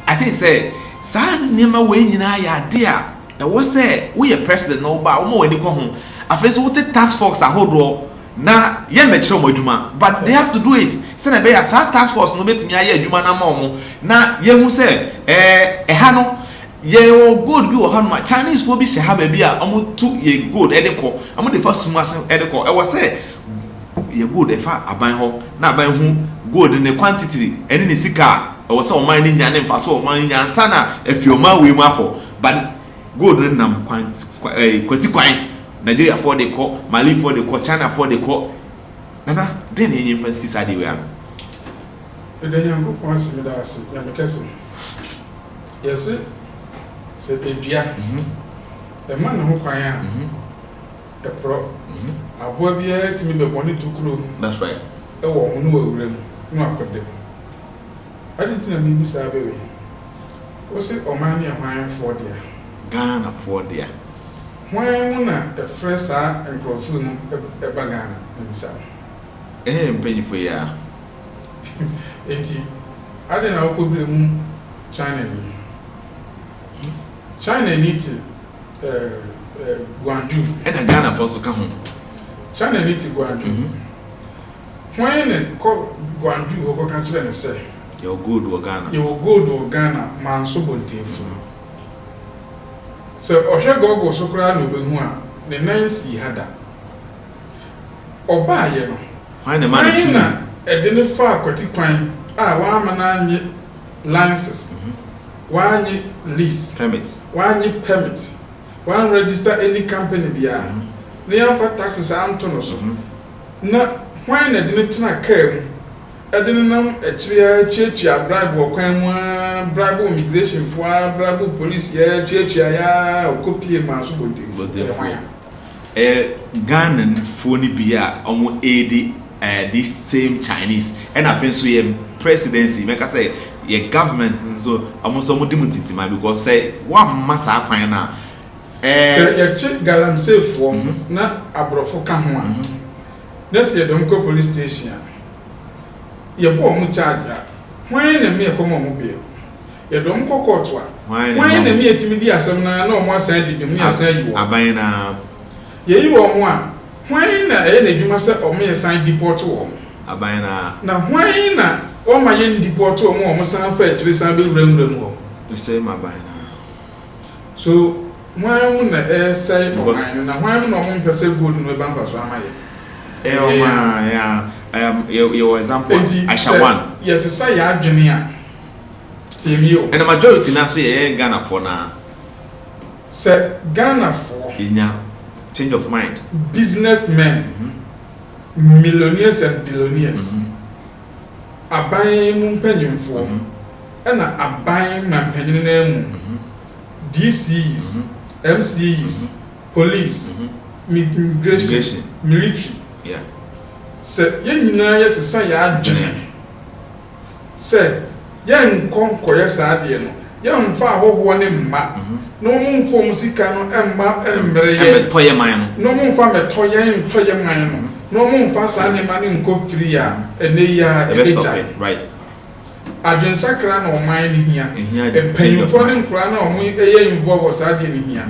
I think say sa nema we nyina ya de a e wo say we president no ba omo wani ko ho afese wo te tax force ahodo na ye me kire mo adwuma but they have to do it say na be ya tax force no betimi aye adwuma na ma omo na ye hu say ha no ye o gold bi o ha no Chinese fo bi se ha ba bi a omo tu ye gold e de ko omo de fa suma se e de ko e wo say ye gold e fa aban ho na aban hu gold ne quantity eni ne sika e wo say o man ni nya ne mfa so o man nya nsa na afioma we mu apo but gold ne nam kwati kwan Nigeria for the ko Mali for the ko China for the ko nana den yen mfa sisa de we an edenyan ko kwasi me da ase ya me kese yes se edua e man ho kwan a e pro aboa bia timi be boni tukuro. That's right. E wo ho no awura mu no akode adentina mi bi sa bewe wo se o man ne hwan for dia Ghana for dia hwan na e fresa enkrofo no e ba Ghana mi sa mpenyi fo ya enti adena wo kobire mu China need to Guangzhou and Ghana for so ka ho China need to Guangzhou when ne ko Guangzhou ho ko kan kire ne say your good wo Ghana man so bontefu so ohwe gogo so kura no behu a ne nansi hada oba ye no hwan ne man tu na ede ne fa akwati kwan a wa amana anye licenses one lease permit one register any company bia ne yɛmfa taxes anto no so na hwan na de ne tena kaa mu ɛde ne nam akyire tuatua bribe wɔ kwan mu bribe immigration fo bribe police yɛ tuatua ya okopie ma so bote Ghana fo ni bi a ɔmo aid this same Chinese and afei so yɛ presidency make say your government so ɔmo so ɔmo di mu tintima because say one massa kwan na sɛ yɛkye galamsey fo na aborɔfo ka ho a na sɛ yɛdɔm kɔ police station a yɛbɔ ɔmo charge a hwan na me ɛkɔm ɔmo bia yɛdɔm kɔ court a hwan na me etimi di asɛm na ɔmo asan di bi mu asan yi wɔ aban na yɛyi wɔ ɔmo a hwan na ɛyɛ n'adwuma sɛ ɔmo yɛ san deport wɔ ɔmo aban na hwan na ɔma yɛ deport wɔ ɔmo san fa akyire san bɛ wurawura mu wɔ the same aban na so hwan na ɛsɛe ɔman na hwan na ɔmo mpɛ sɛ gold no ɛba mfa so ama yɛ ɔma ya your example Ashawan yɛsesa yɛ adwene a tiɛmio and the majority na so yɛ Ghana for na sɛ Ghana for inya change of mind businessmen millionaires and billionaires aban mu mpanyimfoɔ ɛna aban ma mpanyin na mu DCs MCs police immigration military sɛ yɛn nyinaa yɛsesa yɛ adwene sɛ yɛn nkɔnkɔyɛ saa adeɛ no yɛn mfa ahohoɔ ne mma na wɔn mfa wɔn sika no mma mmerɛ yɛn tɔyɛ man no na wɔn mfa mɛtɔ yɛn ntɔyɛ man no na wɔn mfa saa nneɛma ne nkɔ firi a ɛnɛ yi a ɛbɛgya adwensakra na ɔman ne hia mpanyinfoɔ ne nkora na wɔn ɛyɛ involve wɔ saa adeɛ ne hia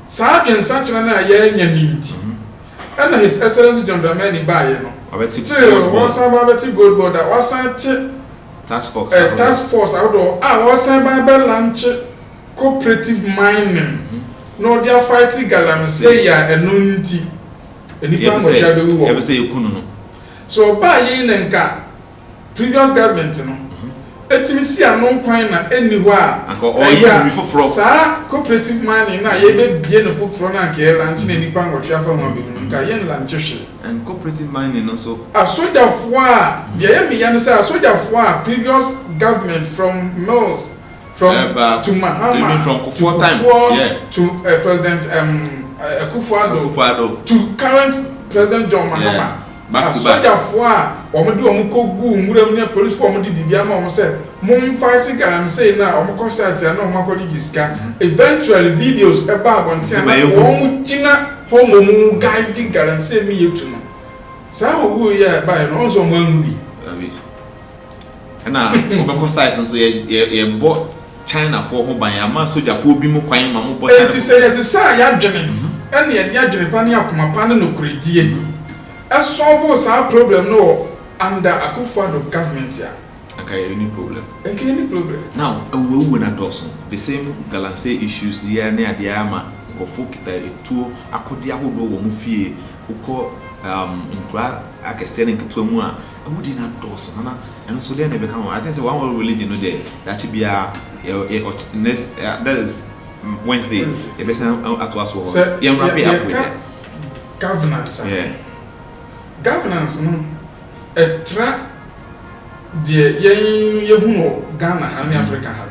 saa adwensakra na yɛanya ne nti ɛna his excellence John Dramani baayɛ no still wɔsan ba bɛti gold border wɔsan te task force ahodoɔ a wɔsan ba bɛ lanche cooperative mining na ɔde afight galamsey a ɛno nti enipa mɔhya bɛwu wɔ ɛbɛsɛ ekunu no so baayɛ ne nka previous government no etimi si ano kwan na eni hɔ a ɔyɛ foforo saa cooperative mining na yɛbɛ bie no foforo na nka yɛ lanche na nipa mɔhya fa ho abɛwu nka yɛn lanche hwɛ and cooperative mining also asogyafoɔ a deɛ yɛ miya no sɛ asogyafoɔ a previous government from Mills from to Mahama from Kufuor time to President Akufo-Addo to current President John Mahama asogyafoɔ a wɔn de wɔn kɔ gu nwuram ne police foɔ wɔn de dibi ama wɔn sɛ wɔn fight galamsey na wɔn kɔ site na wɔn akɔ de sika eventually videos ɛba abɔnten na wɔn gyina hɔ mu guide galamsey mi yɛ tu no saa owu yɛ ɛba yɛ no ɔnso wɔn anu bi ɛna wɔbɛkɔ site nso yɛ bɔ China for ho ban ama sojafoɔ bi mu kwan ma mo bɔ China eti sɛ yɛsesa yɛadwene ɛna yɛde adwene pa ne akoma pa ne nokoredie ɛsolve saa problem no under Akufo-Addo government ya okay any problem now ewu na dɔso the same galamsey issues here ne ade ama nkɔfo kita etuo akɔde ahodoɔ wɔ mu fie ukɔ nkura akɛseɛ ne nketewa mu a ewudi na dɔso na ɛno so deɛ na ɛbɛka ho I think say one world religion no there that should be next that is Wednesday ebɛsan ato aso hɔ yɛn rapi up governance no ɛtra deɛ yɛhu no Ghana ha ne Africa ha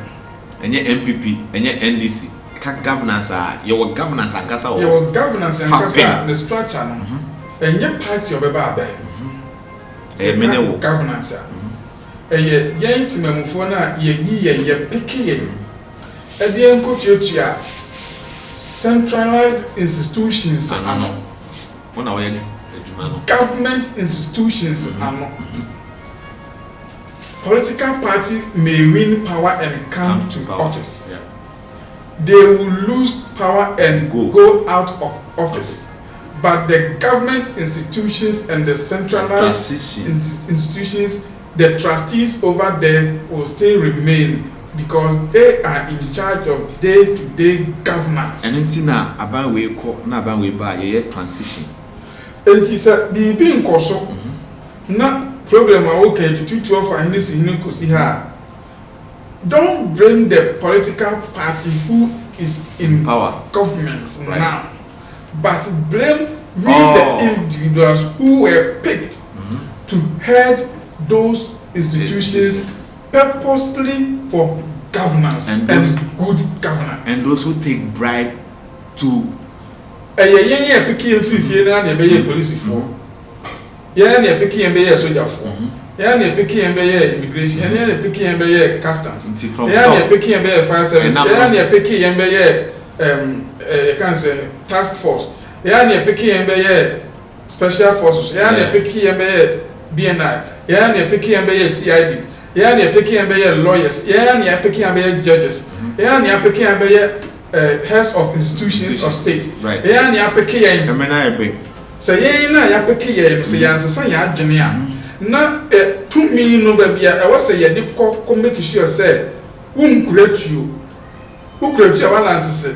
ɛnyɛ MPP ɛnyɛ NDC ka governance a yɛwɔ governance ankasa wɔ yɛwɔ governance ankasa the structure no ɛnyɛ party ɔbɛba abɛn mene wɔ governance a ɛyɛ yɛn timamufoɔ no a yɛyi yɛn peke yɛn ɛde yɛn nkɔtuatua centralized institutions ano wɔn a wɔyɛ government institutions ano political party may win power and come to office they will lose power and go out of office but the government institutions and the centralized institutions the trustees over there will still remain because they are in charge of day-to-day governance. And until now, about we call na about we buy a transition. And he said, "The being koso, na problem are okay to 212 for any single kusiha. Don't blame the political party who is in power government now, but blame We the individuals who were picked to head those institutions purposely for governance and good governance. And those who take bribe to picking police for. Yeah, picking soldier for. Yeah, picking immigration. Yeah, picking customs. Yeah, picking fire service. Yeah, picking can't say task force. Yeah, picking special forces. Yeah, picking BNI. Yeah, picking CID. Yeah, picking lawyers. Yeah, picking judges. Yeah, picking heads of institutions of state. Right. Yeah, picking. So yeah, picking. So yeah, so yeah, Junior. Na 2 million no baby. I was say yeah, they come make sure say who create you balance.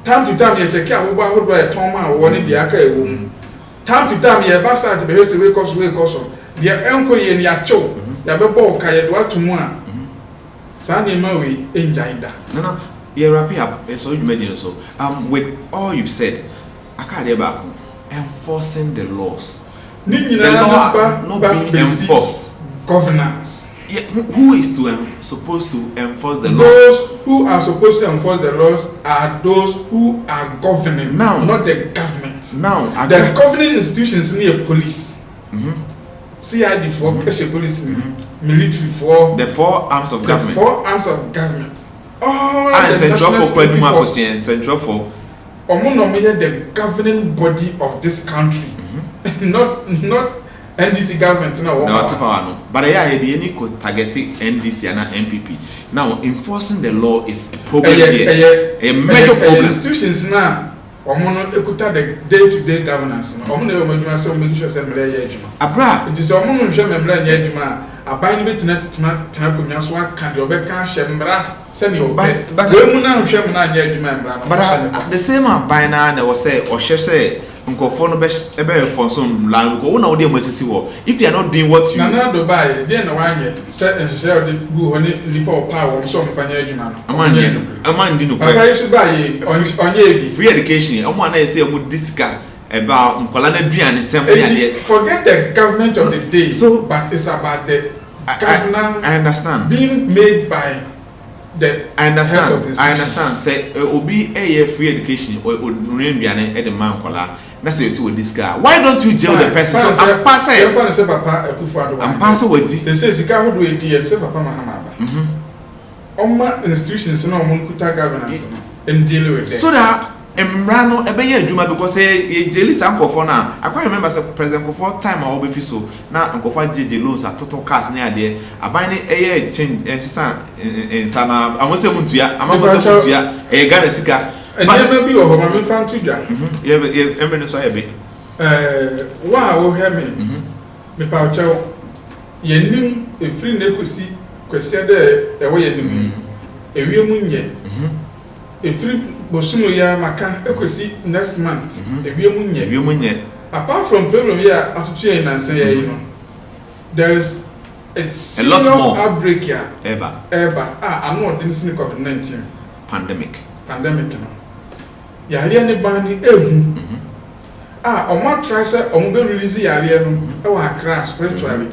Time to time you check out what we Tom one in the aka room. Time to time you pass out the best way cost. The uncle in your chow. The bebo kaya do to one. Sandy Maui in Jaida. No, you're wrapping up. So you made it so. With all you've said, I can't ever enforcing the laws. The law not being enforced. Governance. Yeah, who is supposed to enforce the law? Those who are supposed to enforce the laws are those who are governing, now, not the government. Now, the governing institutions need police. CID for police, military for the 4 arms of government. 4 arms of government. And Central for Central for. The governing body of this country, not NDC government. No, but yeah, the any could targeting NDC and MPP. Now, enforcing the law is a problem here, a major problem. Institutions now. The day-to-day governance. Make sure Abra. It is a moment a bind bit so I can't your back send your bed. But at the same time, there was say or she say Uncle Fonobes for some land go on audio if they are not doing what you know buy then one set and sell the good on it power some financial man. A man didn't buy on free education. I want to say about Nkolana Drian forget the government of the day, so but it's about the governance I understand being made by the I understand. Say Obi a free education or Nrian at the man Kola. That's what you see with this guy. Why don't you jail the person? So I'm passing. I'm passing with they say Sika would do it and say Papa Mahama. Oma institutions no Munkuta governance and deal with it. So that Emrano Ebeye Juma because a jelly sample for now. I can't remember President Kofo time or be so now Uncle JJ loans are total cast near there. I buy a change and sister in Sana. I must say Muntia, I'm going to a Ghana Sika. And never be over my fan to Jack. Wow, hear me. Me Paucho, ye knew a free necosi, question there, away a real moon. A free Bosuno ya Macan, equity next month, a real moon. Apart from problem here, after chain and say, you know, there is a lot more outbreak here. Ever. I'm not in the COVID-19 pandemic. You know. Yari any bani on what try say on be release yari no Accra spiritually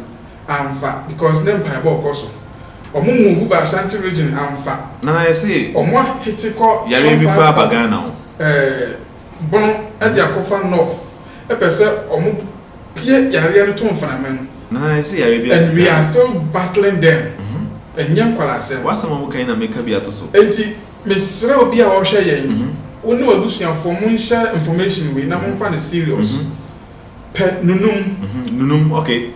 because them pipe also move by Ashanti region amfa na I say on what hitiko yari bi kwa bagana bon e dia kofa north e pese pie yari no to mfana men na I say yari bi and we are still battling them and nyam kwala say what's some kind na make bi ato so enti mesre obi a wo hwe yen Only a busian for share information we now find serious. Pet nunum, okay.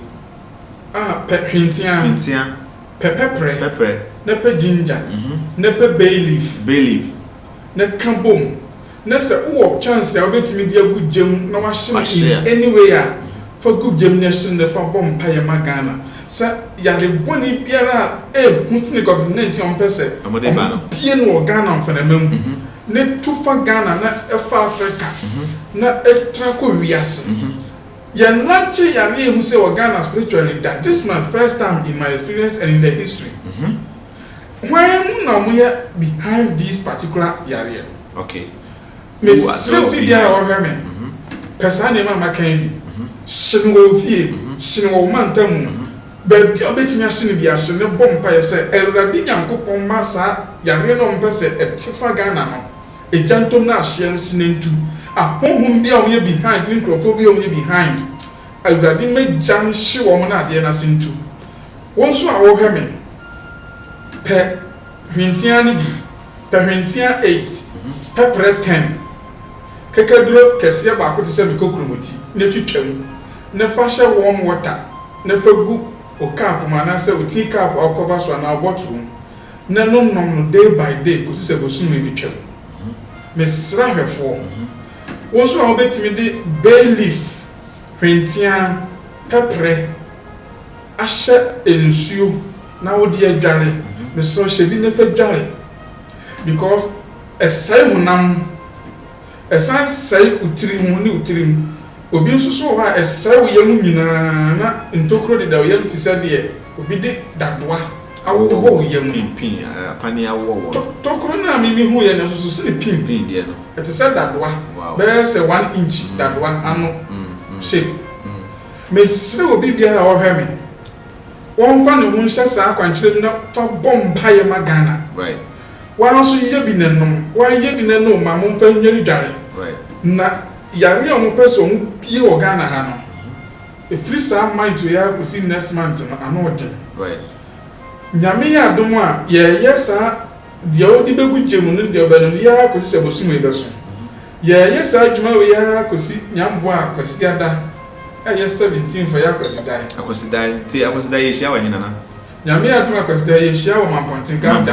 Pet hintian, pepper, nepe ginger, nepe bay leaf, net cambom. Nessa chance there will be a good gem, no machine anywhere for good gem nation the for bomb pie magana. Sir, Yari Bonnie Piera, Muslim of 90 person, Piano Ghana for the ne tufa Ghana na efa Africa na etrako wiase yan lanche yare mu say Ghana spiritually that this is my first time in my experience and in the history why am na mu behind this particular yare okay me still be there or me Persane ma makan bi. Shin wo fie, shin wo mantam. Ba bi obetimi ahye bi ahye ne bom pa yese Ewurade Nyankopɔn ma sa yare no mpese etifa Ghana no. Ejantom na ahye nsinentu. Ahonhom bi a wo ye behind, nkrofo bi a wo ye behind. Ewurade megyan hye wo mo na ade na sentu. Won so a wo hwe me. Pe hwentia ni bi. Pe hwentia 8. Pepre 10. Kekaduro kese ba ko te se mikokromoti. Ne twitwam. Ne fa hye warm water. Ne fa gu o cap mana se o tea cap o cover so na bottle. Ne nom no day by day ko se bosu me bitwam. Me sra hwefo. Won so a obetimi de bay leaf, hwentia, pepre ahye ensuo na wo de adware. Me so hye bi ne fa dware. Because esai hunam esan sai utiri hu ni utiri obi nso so ha esai wo yam nyina na ntokro de da wo yam ti se de obi de dadoa awo wo yam pin apani awo tokro na mi hu ye ne so se pin de no et se dadoa be se 1 inch dadoa ano shape me sire obi biara wo hwe me won fa ne hu hye sa akwankyerem na fa bomba ye magana right wan so ye bi nanom wan ye bi nanom ma mo mfa nweri dware right na yare o mo person mo pie o Ghana ha no e free star mind to ya ko si next month no ano ode right nyame ya adom a ye yesa de o di begu gemu no de obanu ya ko si sebosu me beso ye yesa adwuma we ya ko si nyambo a kwasi ada e 17 for ya kwasi dai ti akwasi dai ye hia wa hina na nyame ya adom a kwasi dai ye hia wa Mamponten gas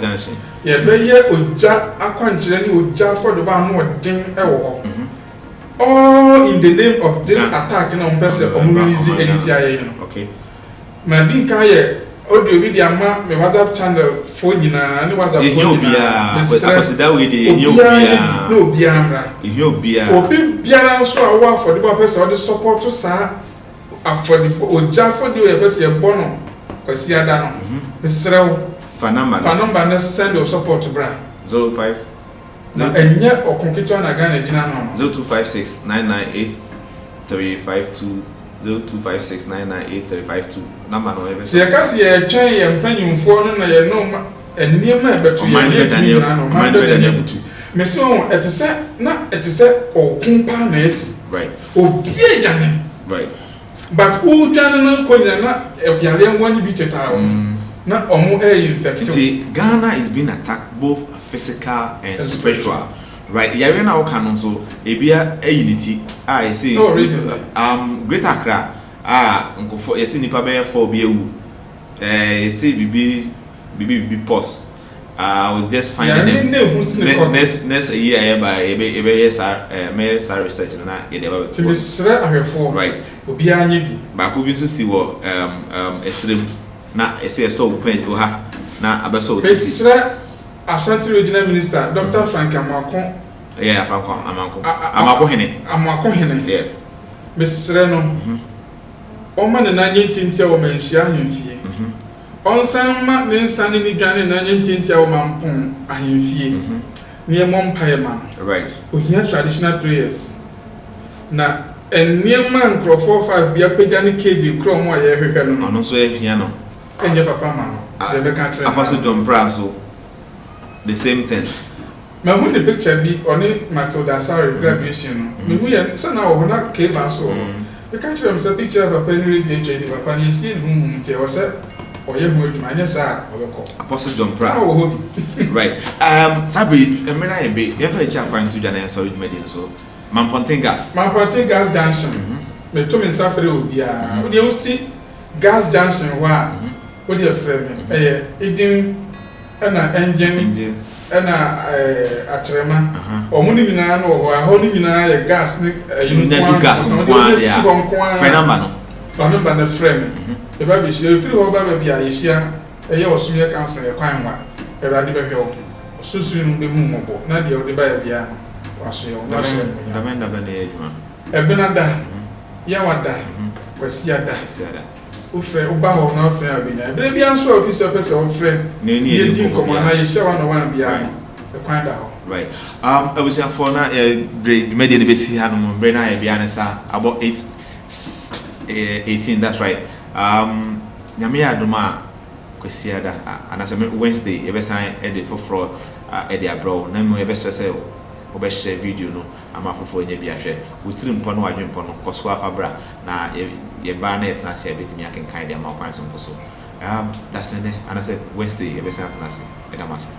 junction ye be ye oja akwankyere ni oja for ba no odin e wo ho all in the name of this attack na person omulizi NTIA you know okay ma din kan ye audio bi dia ma me WhatsApp channel fo nyina ni WhatsApp fo nyina akwasida we de ehia no biamra obi biara so a wo afode ba person o de support to sa afode fo oja for de we person ye bono kwasi ada no mesrew fa number na send your support to bra 05 na enye okonkito na Ghana gina no 0256998352 0256998352 number no ever se yakasi ye twen ye mpanyumfo no na ye no enima ebetu ye ne no mando de nyabutu mesi on etise na etise okumpa na esi right obie dwane right but o dwane no konya na yare nwani bi tetaro na omo infected. Ghana is being attacked both physical and spiritual. Right? Yare na oka no so ebia unity. I say Greater Accra nkofo yesi nipa be 4 bi ewu. Say bibi post. I was just finding them. Next year by yes me start research na e dey ba to misre ahwefo right obi anya bi ba ko bi so si wo esrem na ese so pen o ha na abeso sisi misre Ashanti Regional Minister Dr. Frank Amakon yeah Amakon hene yeah misre no o ma na nyentintia wo manhia ahemfie onsan ma ne nsan ni dwane na nyentintia wo mampon ahemfie ne mompae ma right ohia traditional prayers na eniema nkrofo 5 bia pega ne keji krom a ye hwehwe no no so ehia no enye papa ma no de be ka kire apostle John Brasso the same thing ma hu the picture bi oni Matilda Sarah graduation no me hu ye sana wo na ke ba so be ka kire me say picture papa ni ready eje di papa ni si hu nti wo say oye hu eduma anya sa obeko apostle John Brasso right Sabri emira ye be ye fa echa kwan to jana so eduma so Mamponten gas junction me to me safere obia wo de wo si gas junction wa wo de frame edin na engine na atrema omuni nyina no ho aho ni nyina ye gas ni uniform gas no dia fa number na frame e ba bi shire free ho ba bia ye shia ye osumye council ye kwan wa e ra de be hwe osusu nu be hu mobo na de o de ba ya bia waso ye na so da ben ye juma e benada ya wada kwasi ada ufre uba ho na ufre abenya bere bia nso officer person ufre ne di nkomo na ye hye wa no wan bia e kwan da ho Right. I was for now. Media basi hanum. Brena ebianesa about 18. That's right. Nyame aduma kwesiada. And as Wednesday, ebe sign edit for fraud. Edit abroad. Na mo ebe say obe share video no. Ama for nye bi ahwe. Wutiri mpo no wadwe mpo no. Koso afabra na ye ba na etna se betimi akenkan dia ma kwan so. That's it. And I said Wednesday ebe sign atna se. Edamasi.